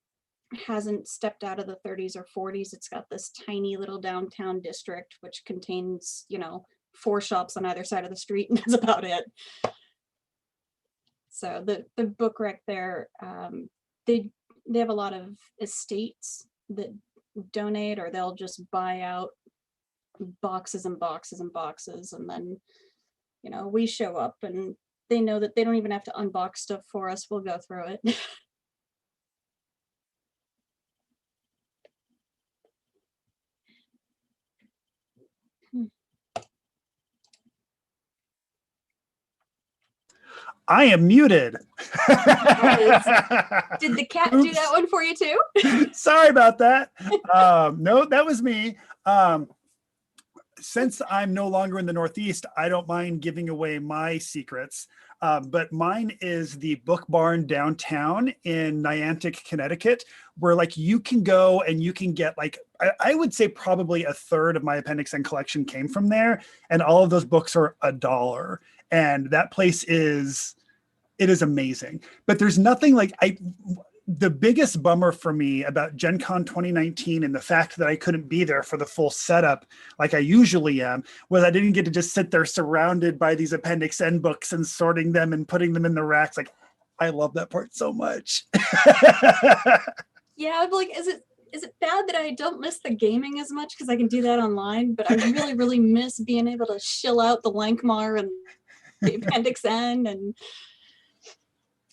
hasn't stepped out of the 30s or 40s. It's got this tiny little downtown district, which contains, you know, 4 shops on either side of the street, and that's about it. So the book rec there, they have a lot of estates that donate, or they'll just buy out boxes and boxes and boxes, and then, you know, we show up and they know that they don't even have to unbox stuff for us. We'll go through it. I am muted. Did the cat do that one for you too? Sorry about that. No, that was me. Since I'm no longer in the Northeast, I don't mind giving away my secrets. But mine is the Book Barn downtown in Niantic, Connecticut, where like you can go and you can get like, I would say probably a third of my Appendix N collection came from there. And all of those books are $1. And that place is amazing. But there's nothing like the biggest bummer for me about GenCon 2019 and the fact that I couldn't be there for the full setup like I usually am was I didn't get to just sit there surrounded by these Appendix N books and sorting them and putting them in the racks. Like, I love that part so much. Yeah, I'm like, is it bad that I don't miss the gaming as much because I can do that online? But I really, really miss being able to shill out the Lankmar and the Appendix N. And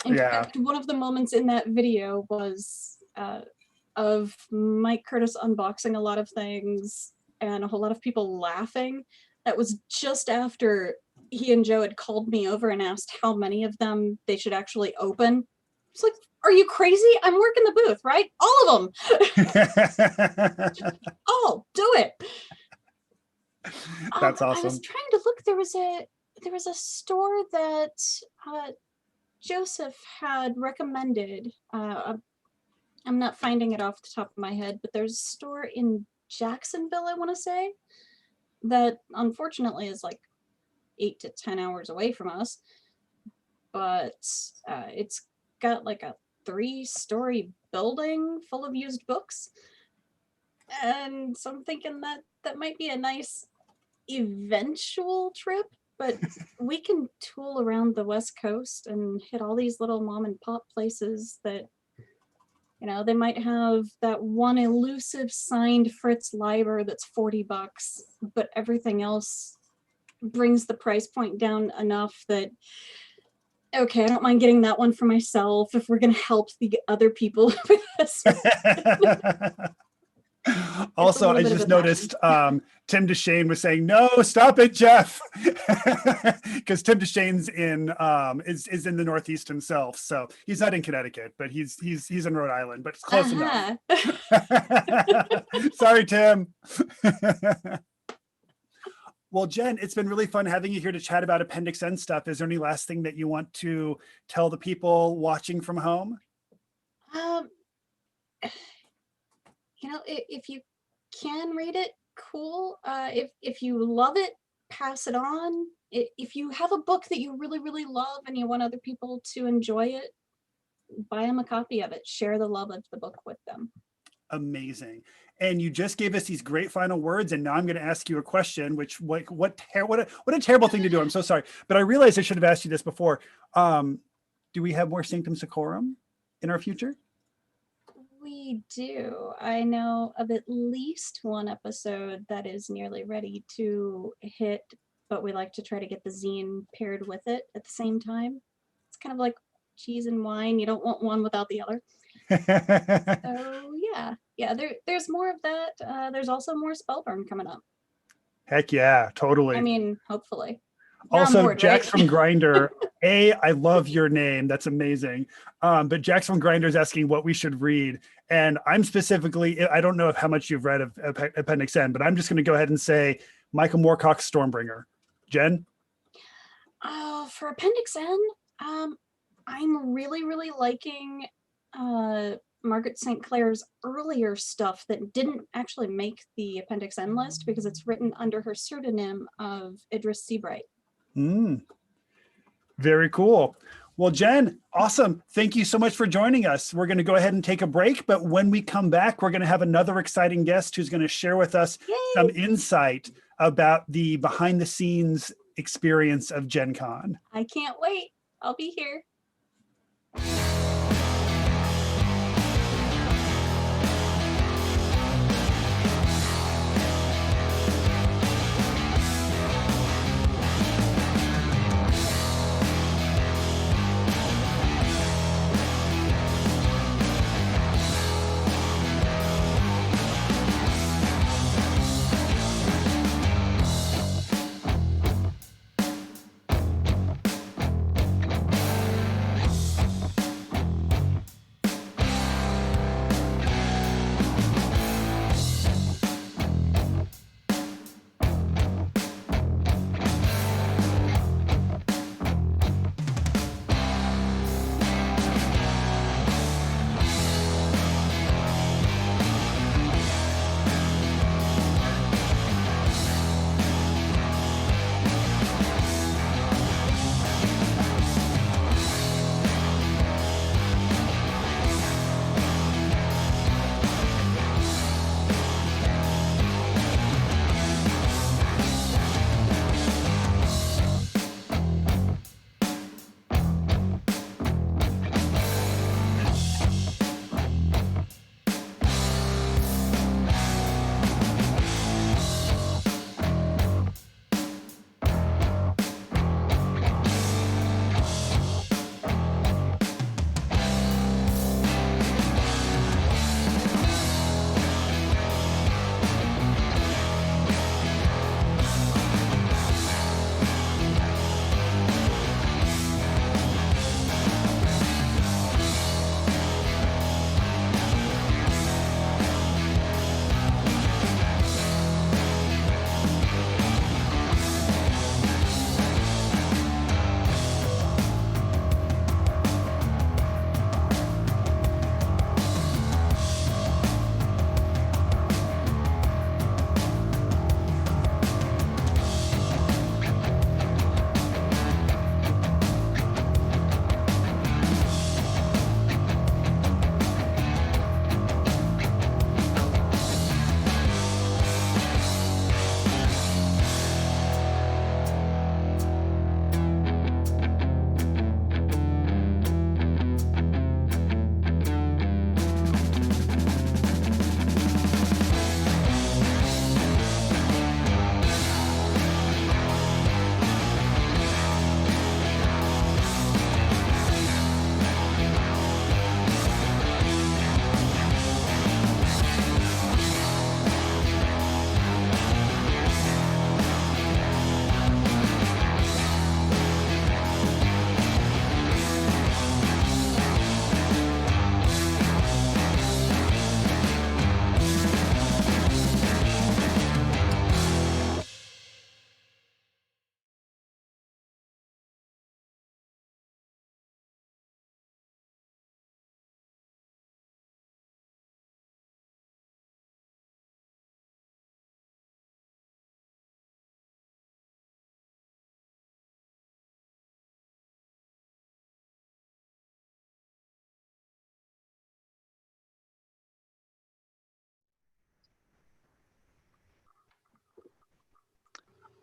in fact, one of the moments in that video was of Mike Curtis unboxing a lot of things and a whole lot of people laughing. That was just after he and Joe had called me over and asked how many of them they should actually open. It's like, are you crazy? I'm working the booth, right? All of them. Oh, do it. That's awesome. I was trying to look. There was a store that Joseph had recommended. I'm not finding it off the top of my head, but there's a store in Jacksonville, I want to say, that unfortunately is like 8 to 10 hours away from us. But it's got like a 3-story building full of used books. And so I'm thinking that might be a nice eventual trip. But we can tool around the West Coast and hit all these little mom and pop places that, you know, they might have that one elusive signed Fritz Leiber that's $40, but everything else brings the price point down enough that, okay, I don't mind getting that one for myself if we're going to help the other people with this. Also, I just noticed Tim DeShane was saying, "No, stop it, Jeff," because Tim DeShane's is in the Northeast himself, so he's not in Connecticut, but he's in Rhode Island, but it's close enough. Sorry, Tim. Well, Jen, it's been really fun having you here to chat about Appendix N stuff. Is there any last thing that you want to tell the people watching from home? If you can read it, cool. If you love it, pass it on. If you have a book that you really, really love and you want other people to enjoy it, buy them a copy of it. Share the love of the book with them. Amazing. And you just gave us these great final words, and now I'm going to ask you a question. Which what a terrible thing to do. I'm so sorry, but I realized I should have asked you this before. Do we have more Sanctum Sanctorum in our future? We do. I know of at least one episode that is nearly ready to hit, but we like to try to get the zine paired with it at the same time. It's kind of like cheese and wine. You don't want one without the other. So yeah, there's more of that. There's also more Spellburn coming up. Heck yeah, totally. I mean, hopefully. Also, Jax from Grindr. I love your name. That's amazing. But Jax from Grindr is asking what we should read. And I'm specifically, I don't know how much you've read of Appendix N, but I'm just going to go ahead and say Michael Moorcock's Stormbringer. Jen? For Appendix N, I'm really, really liking Margaret St. Clair's earlier stuff that didn't actually make the Appendix N list because it's written under her pseudonym of Idris Seabright. Very cool. Well, Jen, awesome. Thank you so much for joining us. We're going to go ahead and take a break, but when we come back, we're going to have another exciting guest who's going to share with us some insight about the behind the scenes experience of GenCon. I can't wait. I'll be here.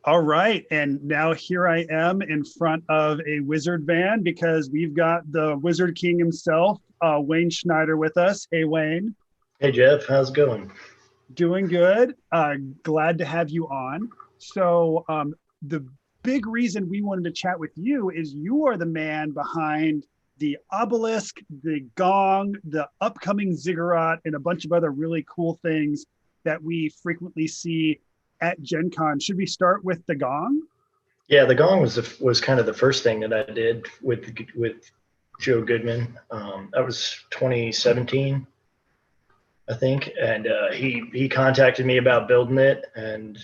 All right, and now here I am in front of a wizard van because we've got the Wizard King himself, Wayne Schneider, with us. Hey, Wayne. Hey, Jeff. How's it going? Doing good. Glad to have you on. So the big reason we wanted to chat with you is you are the man behind the obelisk, the gong, the upcoming ziggurat, and a bunch of other really cool things that we frequently see at GenCon. Should we start with the gong? Yeah, the gong was kind of the first thing that I did with Joe Goodman. That was 2017, I think, and he contacted me about building it. And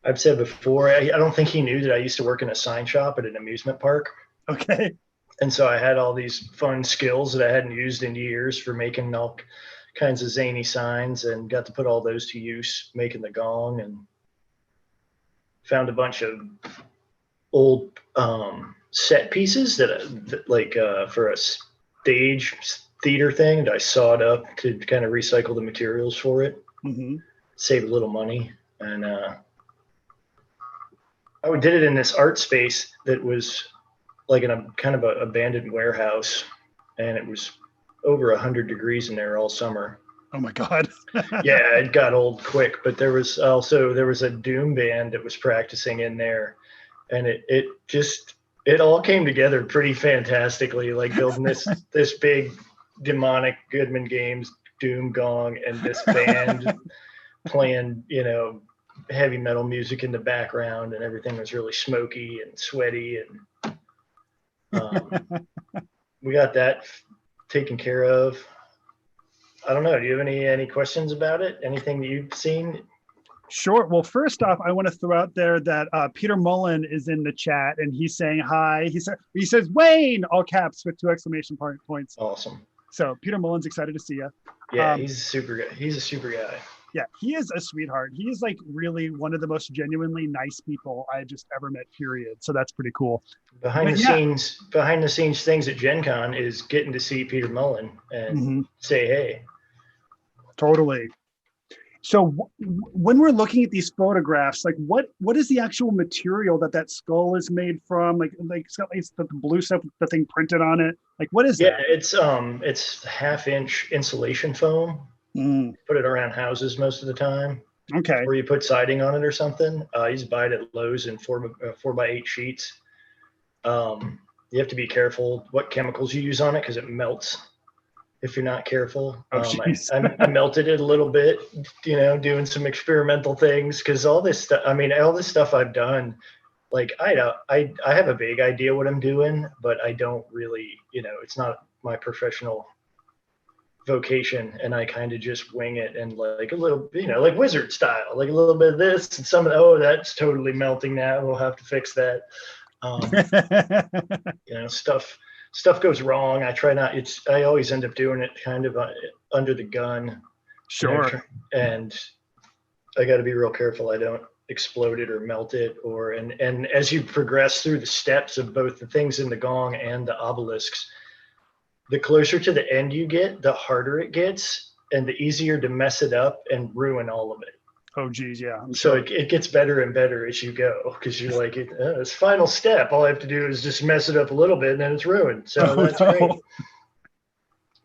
I've said before, I don't think he knew that I used to work in a sign shop at an amusement park. Okay. And so I had all these fun skills that I hadn't used in years for making all kinds of zany signs, and got to put all those to use making the gong, and found a bunch of old set pieces that like for a stage theater thing that I sawed up to kind of recycle the materials for it, save a little money. And I did it in this art space that was like in a kind of a abandoned warehouse, and it was over 100 degrees in there all summer. Oh my God. Yeah, it got old quick, but there was a Doom band that was practicing in there, and it all came together pretty fantastically, like building this big demonic Goodman Games Doom gong and this band playing, heavy metal music in the background, and everything was really smoky and sweaty, and we got that taken care of. I don't know. Do you have any questions about it? Anything that you've seen? Sure. Well, first off, I want to throw out there that Peter Mullen is in the chat, and he's saying hi. He says Wayne, all caps with 2 exclamation points. Awesome. So Peter Mullen's excited to see you. Yeah, he's a super guy. He's a super guy. Yeah, he is a sweetheart. He is like really one of the most genuinely nice people I just ever met, period. So that's pretty cool. Behind the scenes things at GenCon is getting to see Peter Mullen and say hey. Totally. So when we're looking at these photographs, like what is the actual material that skull is made from? Like it's got like the blue stuff, the thing printed on it. Like what is that? Yeah, it's 1/2-inch insulation foam. Put it around houses most of the time. Okay. Or you put siding on it or something. You just buy it at Lowe's in 4x8 sheets. You have to be careful what chemicals you use on it because it melts if you're not careful. I melted it a little bit, doing some experimental things, because all this stuff I've done, like I have a vague idea what I'm doing, but I don't really, it's not my professional vocation, and I kind of just wing it, and like a little, like wizard style, like a little bit of this and some of that's totally melting now. We'll have to fix that. Stuff goes wrong. I try not. I always end up doing it kind of under the gun. Sure. And I got to be real careful I don't explode it or melt it, and as you progress through the steps of both the things in the gong and the obelisks, the closer to the end you get, the harder it gets, and the easier to mess it up and ruin all of it. Oh, geez, yeah. So it gets better and better as you go, because you're like, this final step, all I have to do is just mess it up a little bit, and then it's ruined. So that's great.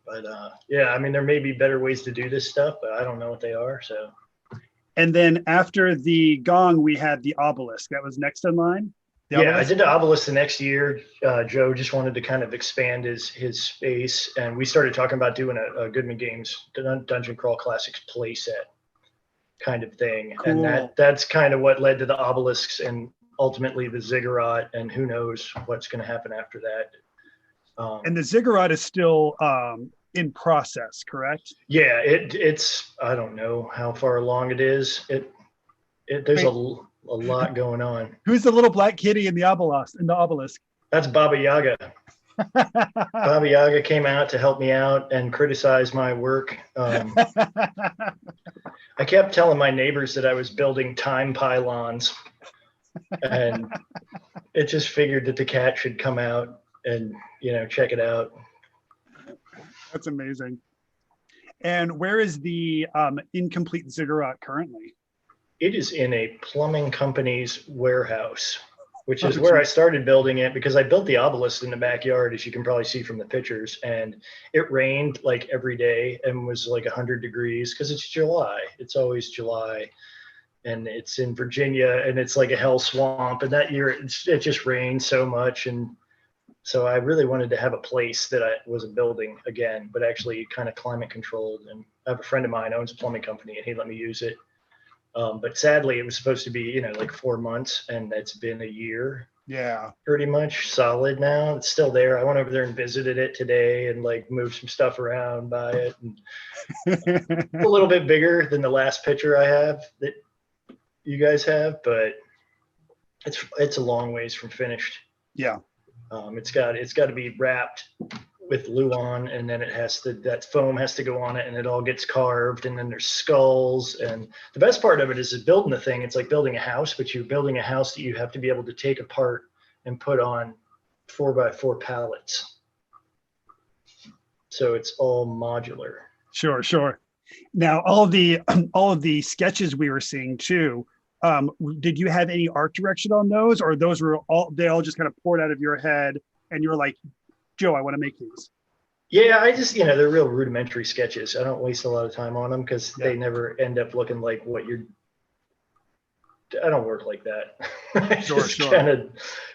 But yeah, there may be better ways to do this stuff, but I don't know what they are. So. And then after the gong, we had the obelisk. That was next in line. Yeah, I did the obelisk the next year. Joe just wanted to kind of expand his space, and we started talking about doing a Goodman Games Dungeon Crawl Classics play set kind of thing. Cool. And that's kind of what led to the obelisks and ultimately the ziggurat, and who knows what's going to happen after that. And the ziggurat is still in process, correct? Yeah, it's I don't know how far along it is. There's a lot going on. Who's the little black kitty in the obelisk? That's Baba Yaga. Baba Yaga came out to help me out and criticize my work. I kept telling my neighbors that I was building time pylons, and it just figured that the cat should come out and check it out. That's amazing. And where is the incomplete ziggurat currently? It is in a plumbing company's warehouse, which is where I started building it, because I built the obelisk in the backyard, as you can probably see from the pictures, and it rained like every day and was like 100 degrees because it's July. It's always July, and it's in Virginia, and it's like a hell swamp. And that year it just rained so much, and so I really wanted to have a place that I was a building again, but actually kind of climate controlled. And I have a friend of mine owns a plumbing company, and he let me use it. But sadly, it was supposed to be, like 4 months, and it's been a year. Yeah. Pretty much solid now. It's still there. I went over there and visited it today and like moved some stuff around by it. And a little bit bigger than the last picture I have that you guys have, but it's a long ways from finished. Yeah. It's got to be wrapped with Luan, and then that foam has to go on it, and it all gets carved, and then there's skulls. And the best part of it is building the thing. It's like building a house, but you're building a house that you have to be able to take apart and put on 4x4 pallets. So it's all modular. Sure. Now, all of the sketches we were seeing too, did you have any art direction on those, or those were they all just kind of poured out of your head and you were like, Joe, I want to make these? Yeah, I just, they're real rudimentary sketches. I don't waste a lot of time on them because they never end up looking like I don't work like that. Sure.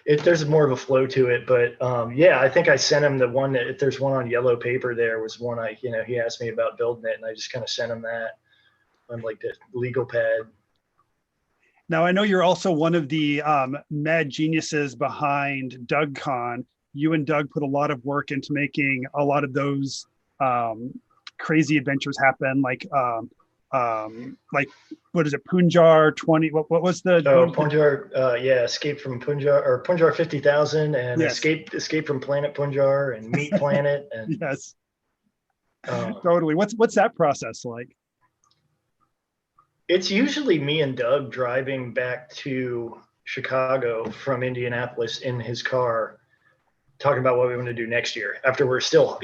There's more of a flow to it, but I think I sent him the one that, if there's one on yellow paper, there was one he asked me about building it, and I just kind of sent him that on like the legal pad. Now, I know you're also one of the mad geniuses behind GenCon. You and Doug put a lot of work into making a lot of those crazy adventures happen. Like what is it, Punjar 20? What was the? Punjar, Escape from Punjar, or Punjar 50,000, and yes. Escape from Planet Punjar, and Meat Planet, and yes, totally. What's that process like? It's usually me and Doug driving back to Chicago from Indianapolis in his car, talking about what we want to do next year, after we're still,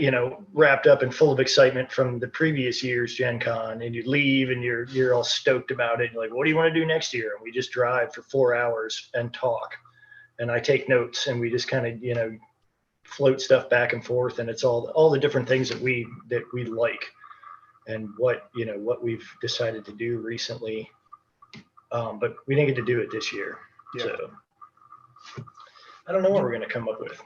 wrapped up and full of excitement from the previous year's GenCon. And you leave and you're all stoked about it. You're like, what do you want to do next year? And we just drive for 4 hours and talk. And I take notes, and we just kind of, float stuff back and forth. And it's all the different things that we like, and what we've decided to do recently. But we didn't get to do it this year. Yeah. So I don't know what we're going to come up with.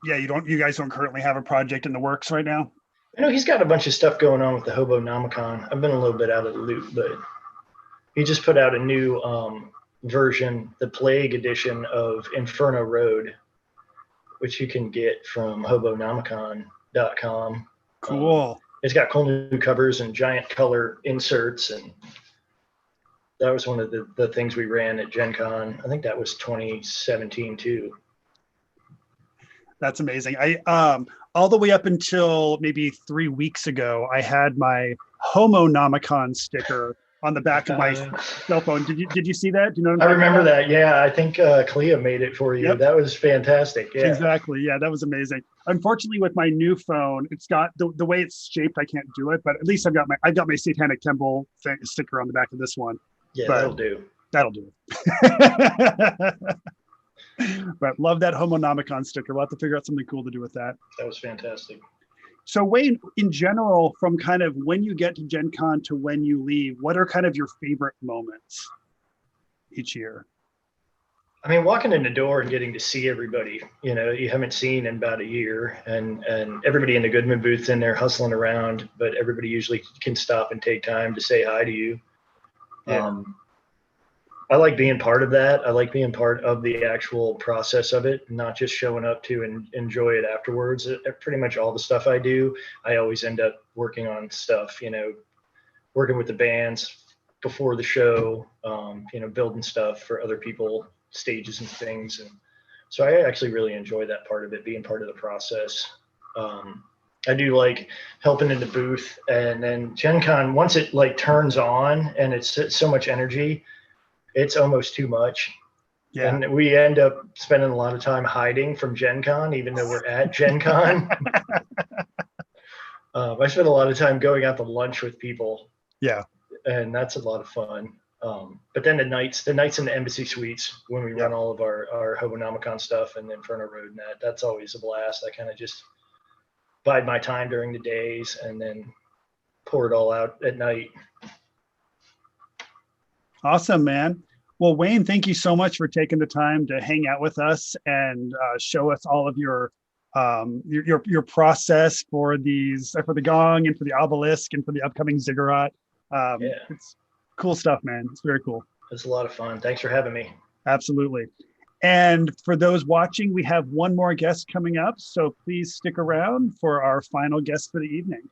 Yeah, you guys don't currently have a project in the works right now? I know he's got a bunch of stuff going on with the Hobo Nomicon. I've been a little bit out of the loop, but he just put out a new version, the Plague edition of Inferno Road, which you can get from hobonomicon.com. Cool. It's got cool new covers and giant color inserts, and that was one of the things we ran at GenCon. I think that was 2017 too. That's amazing. I all the way up until maybe 3 weeks ago, I had my Homonomicon sticker on the back of my cell phone. Did you see that? Do you know what I remember that. Yeah, I think Clea made it for you. Yep. That was fantastic. Yeah. Exactly. Yeah, that was amazing. Unfortunately, with my new phone, it's got the way it's shaped, I can't do it, but at least I've got my Satanic Temple sticker on the back of this one. Yeah, but that'll do. But love that Homonomicon sticker. We'll have to figure out something cool to do with that. That was fantastic. So Wayne, in general, from kind of when you get to GenCon to when you leave, what are kind of your favorite moments each year? I mean, walking in the door and getting to see everybody, you haven't seen in about a year, and everybody in the Goodman booth in there hustling around, but everybody usually can stop and take time to say hi to you. Yeah. I like being part of that. I like being part of the actual process of it, not just showing up to and enjoy it afterwards. Pretty much all the stuff I do, I always end up working on stuff, working with the bands before the show, building stuff for other people, stages and things. And so I actually really enjoy that part of it, being part of the process. I do like helping in the booth, and then GenCon, once it like turns on and it's so much energy, it's almost too much. Yeah. And we end up spending a lot of time hiding from GenCon, even though we're at GenCon. I spend a lot of time going out to lunch with people. Yeah. And that's a lot of fun. But then the nights in the Embassy Suites when we run all of our Hobonomicon stuff and Inferno Road and that's always a blast. I kind of just bide my time during the days and then pour it all out at night. Awesome, man. Well, Wayne, thank you so much for taking the time to hang out with us and show us all of your process for the Gong and for the Obelisk and for the upcoming Ziggurat. It's cool stuff, man. It's very cool. It's a lot of fun. Thanks for having me. Absolutely. And for those watching, we have one more guest coming up, so please stick around for our final guest for the evening.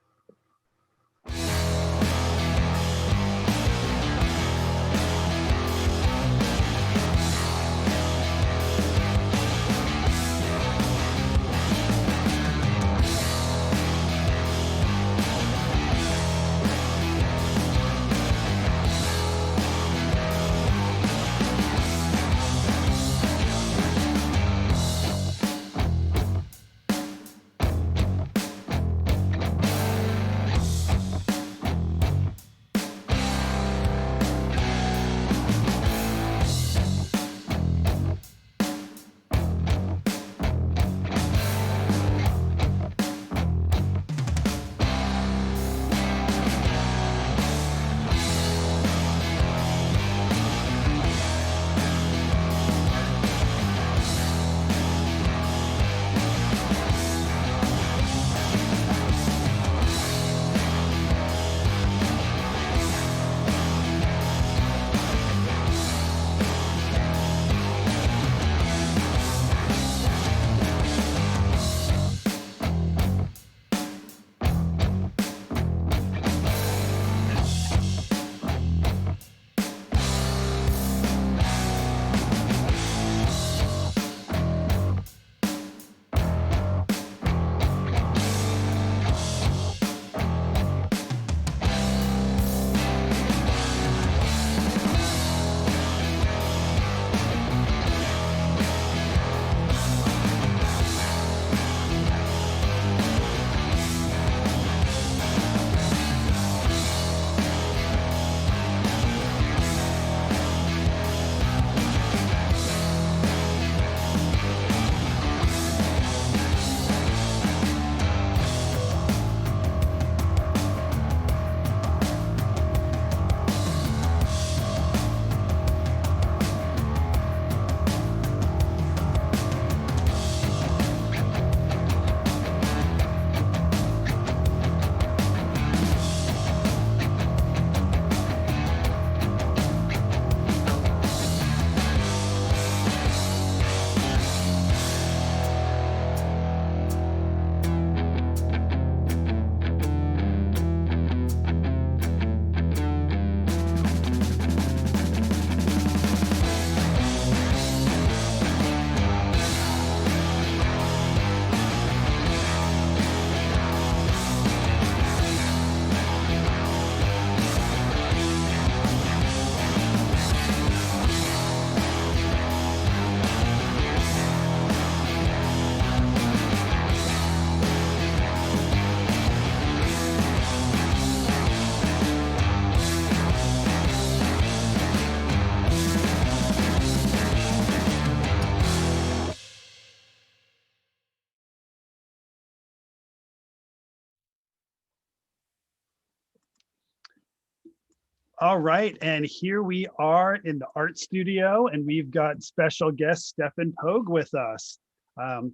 All right, and here we are in the art studio, and we've got special guest Stefan Pogue with us.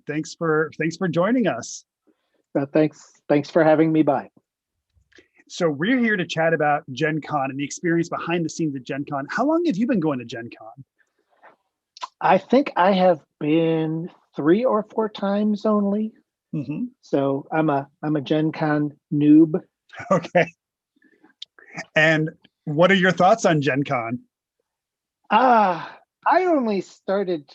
Thanks for joining us. Thanks for having me by. So we're here to chat about GenCon and the experience behind the scenes at GenCon. How long have you been going to GenCon? I think I have been 3 or 4 times only. Mm-hmm. So I'm a GenCon noob. Okay. And what are your thoughts on GenCon? I only started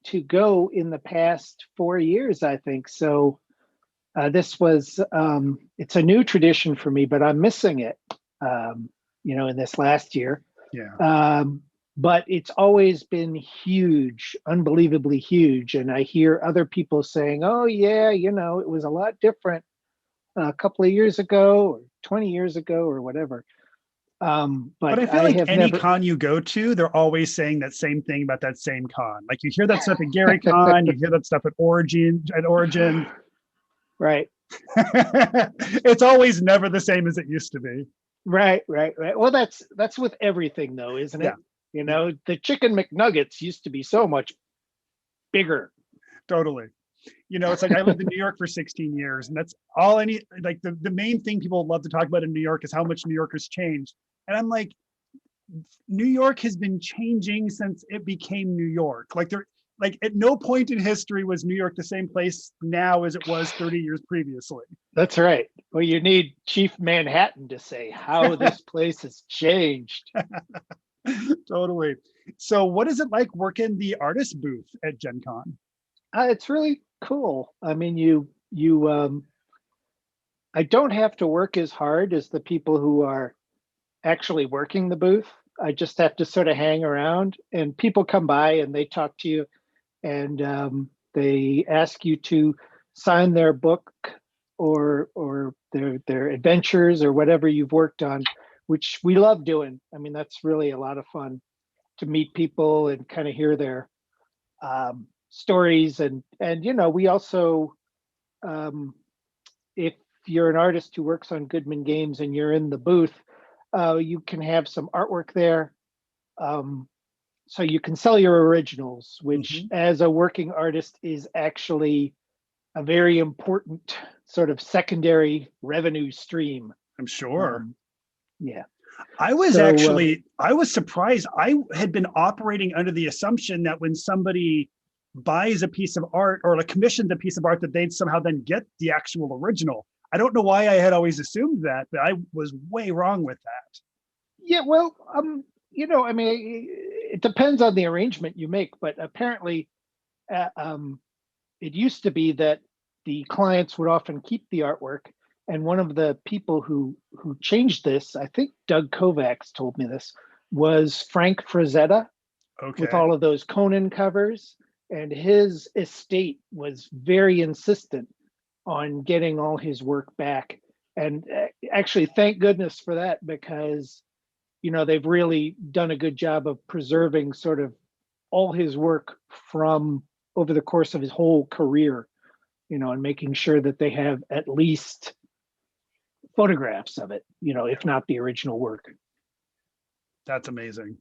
to go in the past 4 years, I think. So this was, it's a new tradition for me, but I'm missing it, in this last year. Yeah. But it's always been huge, unbelievably huge. And I hear other people saying, oh yeah, it was a lot different a couple of years ago or 20 years ago or whatever. But I feel like any con you go to, they're always saying that same thing about that same con. Like you hear that stuff at Gary Con, you hear that stuff at Origin. Right. It's always never the same as it used to be. Right. Well, that's with everything though, isn't it? Yeah. You know, the chicken McNuggets used to be so much bigger. Totally. You know, it's like I lived in New York for 16 years, and that's all like the main thing people love to talk about in New York is how much New York has changed. And I'm like, New York has been changing since it became New York. Like at no point in history was New York the same place now as it was 30 years previously. That's right. Well, you need Chief Manhattan to say how this place has changed. Totally. So what is it like working the artist booth at GenCon? It's really cool. I mean, I don't have to work as hard as the people who are actually working the booth. I just have to sort of hang around, and people come by and they talk to you, and they ask you to sign their book or their adventures or whatever you've worked on, which we love doing. I mean, that's really a lot of fun to meet people and kind of hear their stories. And you know, we also, if you're an artist who works on Goodman Games and you're in the booth, you can have some artwork there. So you can sell your originals, which as a working artist is actually a very important sort of secondary revenue stream. I'm sure. Yeah. I was surprised. I had been operating under the assumption that when somebody buys a piece of art or like commissions a piece of art, that they'd somehow then get the actual original. I don't know why I had always assumed that, but I was way wrong with that. Yeah, well, you know, I mean, it depends on the arrangement you make, but apparently it used to be that the clients would often keep the artwork. And one of the people who changed this, I think Doug Kovacs told me this, was Frank Frazetta, with all of those Conan covers. And his estate was very insistent on getting all his work back. And actually, thank goodness for that, because, you know, they've really done a good job of preserving sort of all his work from over the course of his whole career, you know, and making sure that they have at least photographs of it, you know, if not the original work. That's amazing.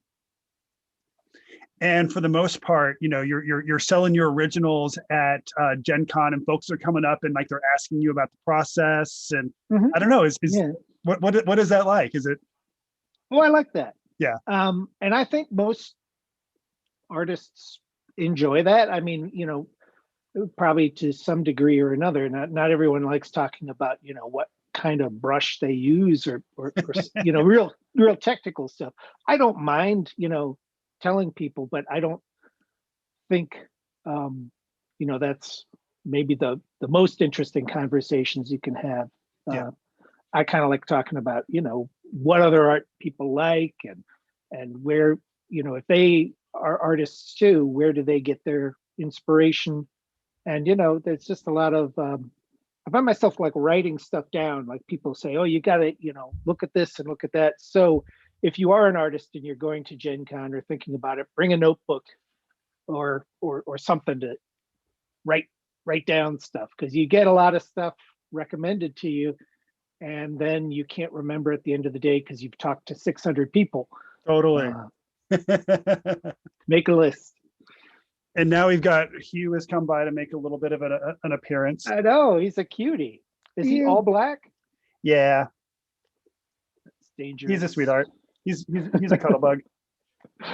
And for the most part, you know, you're selling your originals at GenCon, and folks are coming up and like they're asking you about the process. And I don't know, what is that like? Is it? Oh, I like that. Yeah. And I think most artists enjoy that. I mean, you know, probably to some degree or another. Not everyone likes talking about, you know, what kind of brush they use or you know, real technical stuff. I don't mind, you know, telling people, but I don't think you know, that's maybe the most interesting conversations you can have. I kind of like talking about, you know, what other art people like and where, you know, if they are artists too, where do they get their inspiration? And, you know, there's just a lot of I find myself like writing stuff down. Like people say, oh, you got to, you know, look at this and look at that. So if you are an artist and you're going to Gen Con or thinking about it, bring a notebook or something to write down stuff, because you get a lot of stuff recommended to you, and then you can't remember at the end of the day because you've talked to 600 people. Totally. Make a list. And now we've got Hugh has come by to make a little bit of an appearance. I know, he's a cutie. Is he all black? Yeah. That's dangerous. He's a sweetheart. He's a cuddle bug. Do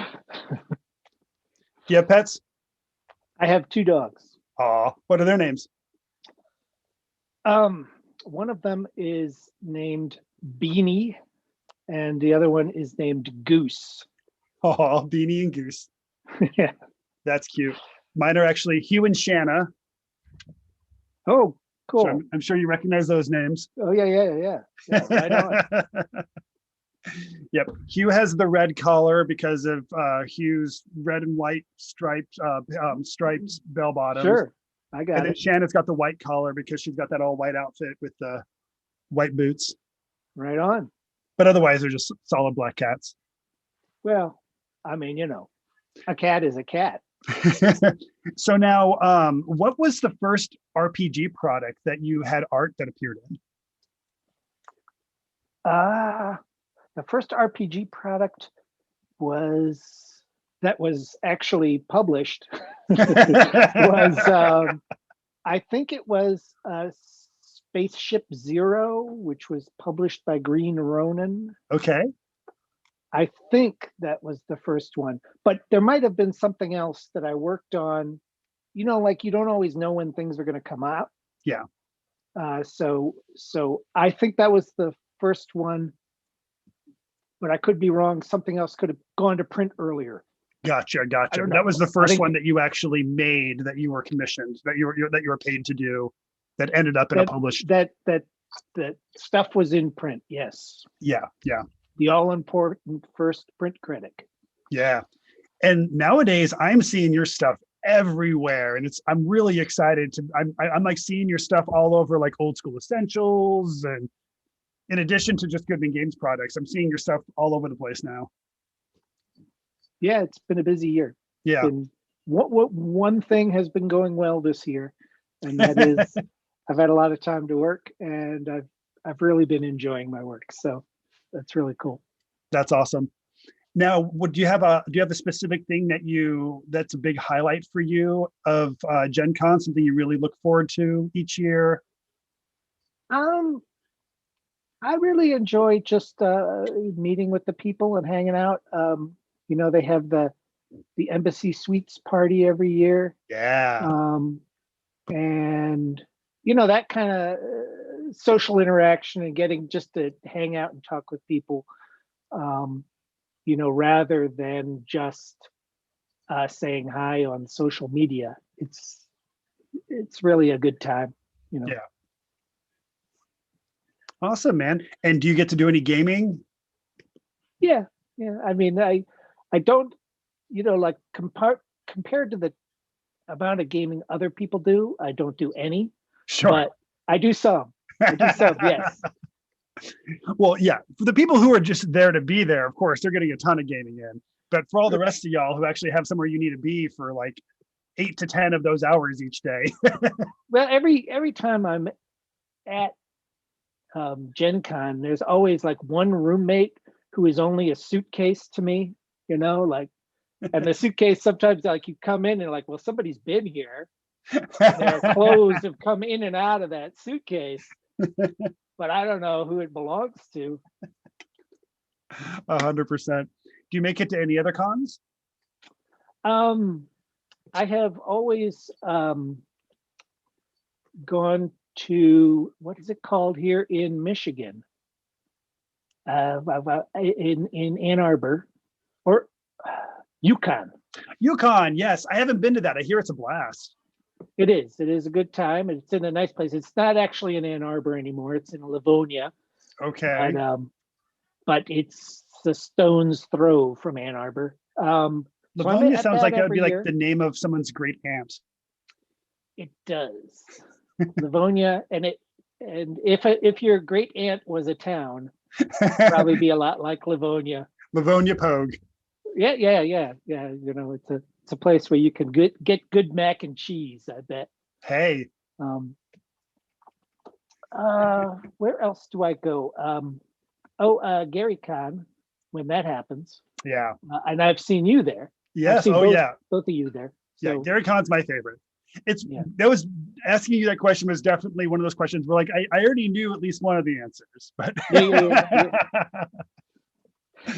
you have pets? I have 2 dogs. Aw, what are their names? One of them is named Beanie, and the other one is named Goose. Oh, Beanie and Goose. Yeah. That's cute. Mine are actually Hugh and Shanna. Oh, cool. So I'm sure you recognize those names. Oh, yeah. Right on. Yep. Hugh has the red collar because of Hugh's red and white striped bell bottoms. Sure, I got and then it. Shanna's got the white collar because she's got that all white outfit with the white boots. Right on. But otherwise, they're just solid black cats. Well, I mean, a cat is a cat. So now, what was the first RPG product that you had art that appeared in? The first RPG product that was actually published was I think it was Spaceship Zero, which was published by Green Ronin. Okay. I think that was the first one, but there might have been something else that I worked on. Like you don't always know when things are going to come out. Yeah. So I think that was the first one, but I could be wrong. Something else could have gone to print earlier. Gotcha. That was the first one that you actually made, that you were commissioned, that you were paid to do, that ended up in a published. That stuff was in print. Yes. Yeah. The all-important first print critic. Yeah. And nowadays I'm seeing your stuff everywhere, and I'm really excited I'm like seeing your stuff all over, like Old School Essentials, and in addition to just Goodman Games products, I'm seeing your stuff all over the place now. Yeah, it's been a busy year. Yeah. What one thing has been going well this year, and that is I've had a lot of time to work, and I've really been enjoying my work. So that's really cool. That's awesome. Now, do you have a specific thing that's a big highlight for you of GenCon, something you really look forward to each year? I really enjoy just meeting with the people and hanging out. They have the Embassy Suites party every year. Yeah. And that kind of social interaction and getting just to hang out and talk with people, rather than just saying hi on social media. It's really a good time. Yeah. Awesome, man. And do you get to do any gaming? Yeah. I mean, I don't, like compared to the amount of gaming other people do, I don't do any. Sure. But I do some. Yes. Well, yeah. For the people who are just there to be there, of course, they're getting a ton of gaming in. But for all the rest of y'all who actually have somewhere you need to be for like 8 to 10 of those hours each day. Well, every time I'm at GenCon, there's always like one roommate who is only a suitcase to me, and the suitcase sometimes, like, you come in and like, well, somebody's been here. Their clothes have come in and out of that suitcase, but I don't know who it belongs to. 100%. Do you make it to any other cons? I have always gone to, what is it called here in Michigan? In Ann Arbor, or Yukon. Yukon, yes. I haven't been to that. I hear it's a blast. It is. It is a good time. It's in a nice place. It's not actually in Ann Arbor anymore. It's in Livonia. Okay. But it's the stone's throw from Ann Arbor. Livonia sounds like that would be like the name of someone's great aunt. It does. Livonia, and if your great aunt was a town, it'd probably be a lot like Livonia. Livonia Pogue. Yeah. It's a place where you can get good mac and cheese, I bet. Hey. Where else do I go? GaryCon, when that happens. Yeah. And I've seen you there. Yes. Both of you there. So. Yeah, GaryCon's my favorite. That was asking you that question was definitely one of those questions where, like, I already knew at least one of the answers, but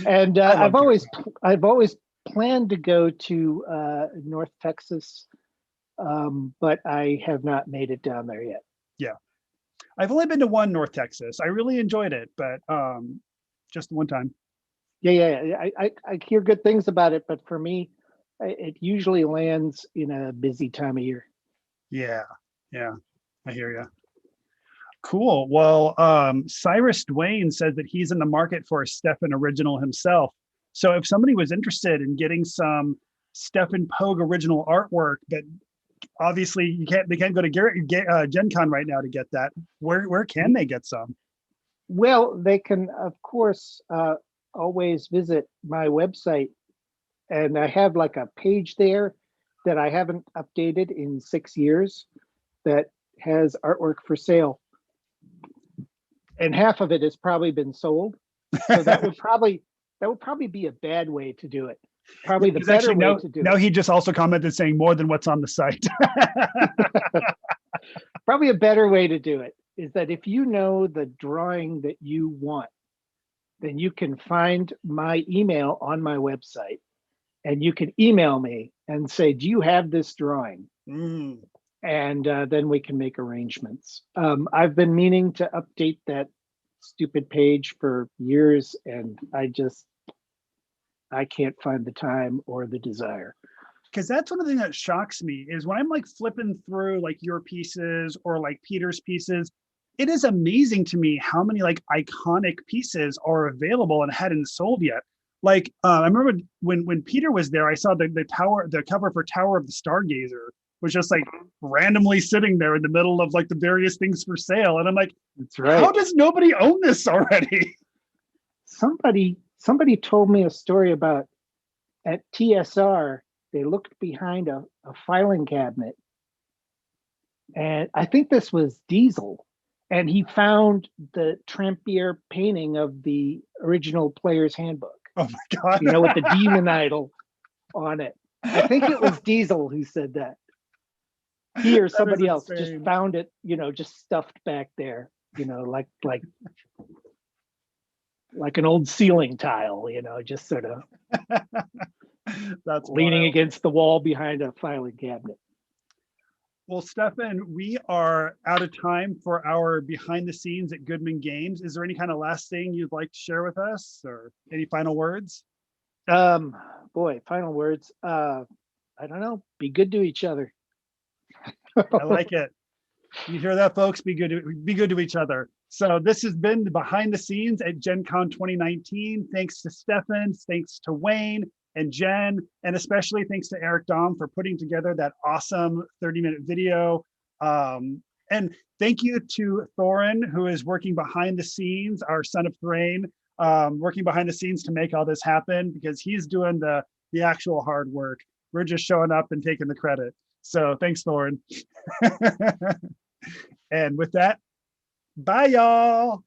And I've always planned to go to North Texas, but I have not made it down there yet. Yeah, I've only been to one North Texas. I really enjoyed it, but just one time. Yeah. I hear good things about it, but for me, it usually lands in a busy time of year. Yeah, I hear you. Cool. Well, Cyrus Dwayne says that he's in the market for a Stefan original himself. So if somebody was interested in getting some Stefan Pogue original artwork, but obviously they can't go to GenCon right now to get that, where can they get some? Well, they can, of course, always visit my website, and I have like a page there that I haven't updated in 6 years that has artwork for sale. And half of it has probably been sold. So that would probably be a bad way to do it. Probably the better way to do it. No, he just also commented saying more than what's on the site. Probably a better way to do it is that if you know the drawing that you want, then you can find my email on my website and you can email me and say, do you have this drawing? Mm. And then we can make arrangements. I've been meaning to update that stupid page for years, and I can't find the time or the desire. Because that's one of the things that shocks me is when I'm like flipping through like your pieces or like Peter's pieces, it is amazing to me how many like iconic pieces are available and hadn't sold yet. Like I remember when Peter was there, I saw the cover for Tower of the Stargazer was just like randomly sitting there in the middle of like the various things for sale, and I'm like, that's right. How does nobody own this already? Somebody told me a story about at TSR. They looked behind a filing cabinet, and I think this was Diesel, and he found the Trampier painting of the original Player's Handbook. Oh my God. You know, with the demon idol on it. I think it was Diesel who said that. He or somebody else just found it, you know, just stuffed back there, you know, like an old ceiling tile, you know, just sort of that's leaning wild. against the wall behind a filing cabinet. Well, Stefan, we are out of time for our behind the scenes at Goodman Games. Is there any kind of last thing you'd like to share with us, or any final words? Boy, final words. I don't know. Be good to each other. I like it. You hear that, folks? Be good to each other. So this has been the behind the scenes at GenCon 2019. Thanks to Stefan, thanks to Wayne and Jen, and especially thanks to Eric Daum for putting together that awesome 30-minute video. And thank you to Thorin, who is working behind the scenes, our son of Thrain, working behind the scenes to make all this happen, because he's doing the actual hard work. We're just showing up and taking the credit. So thanks, Thorin. And with that, bye, y'all.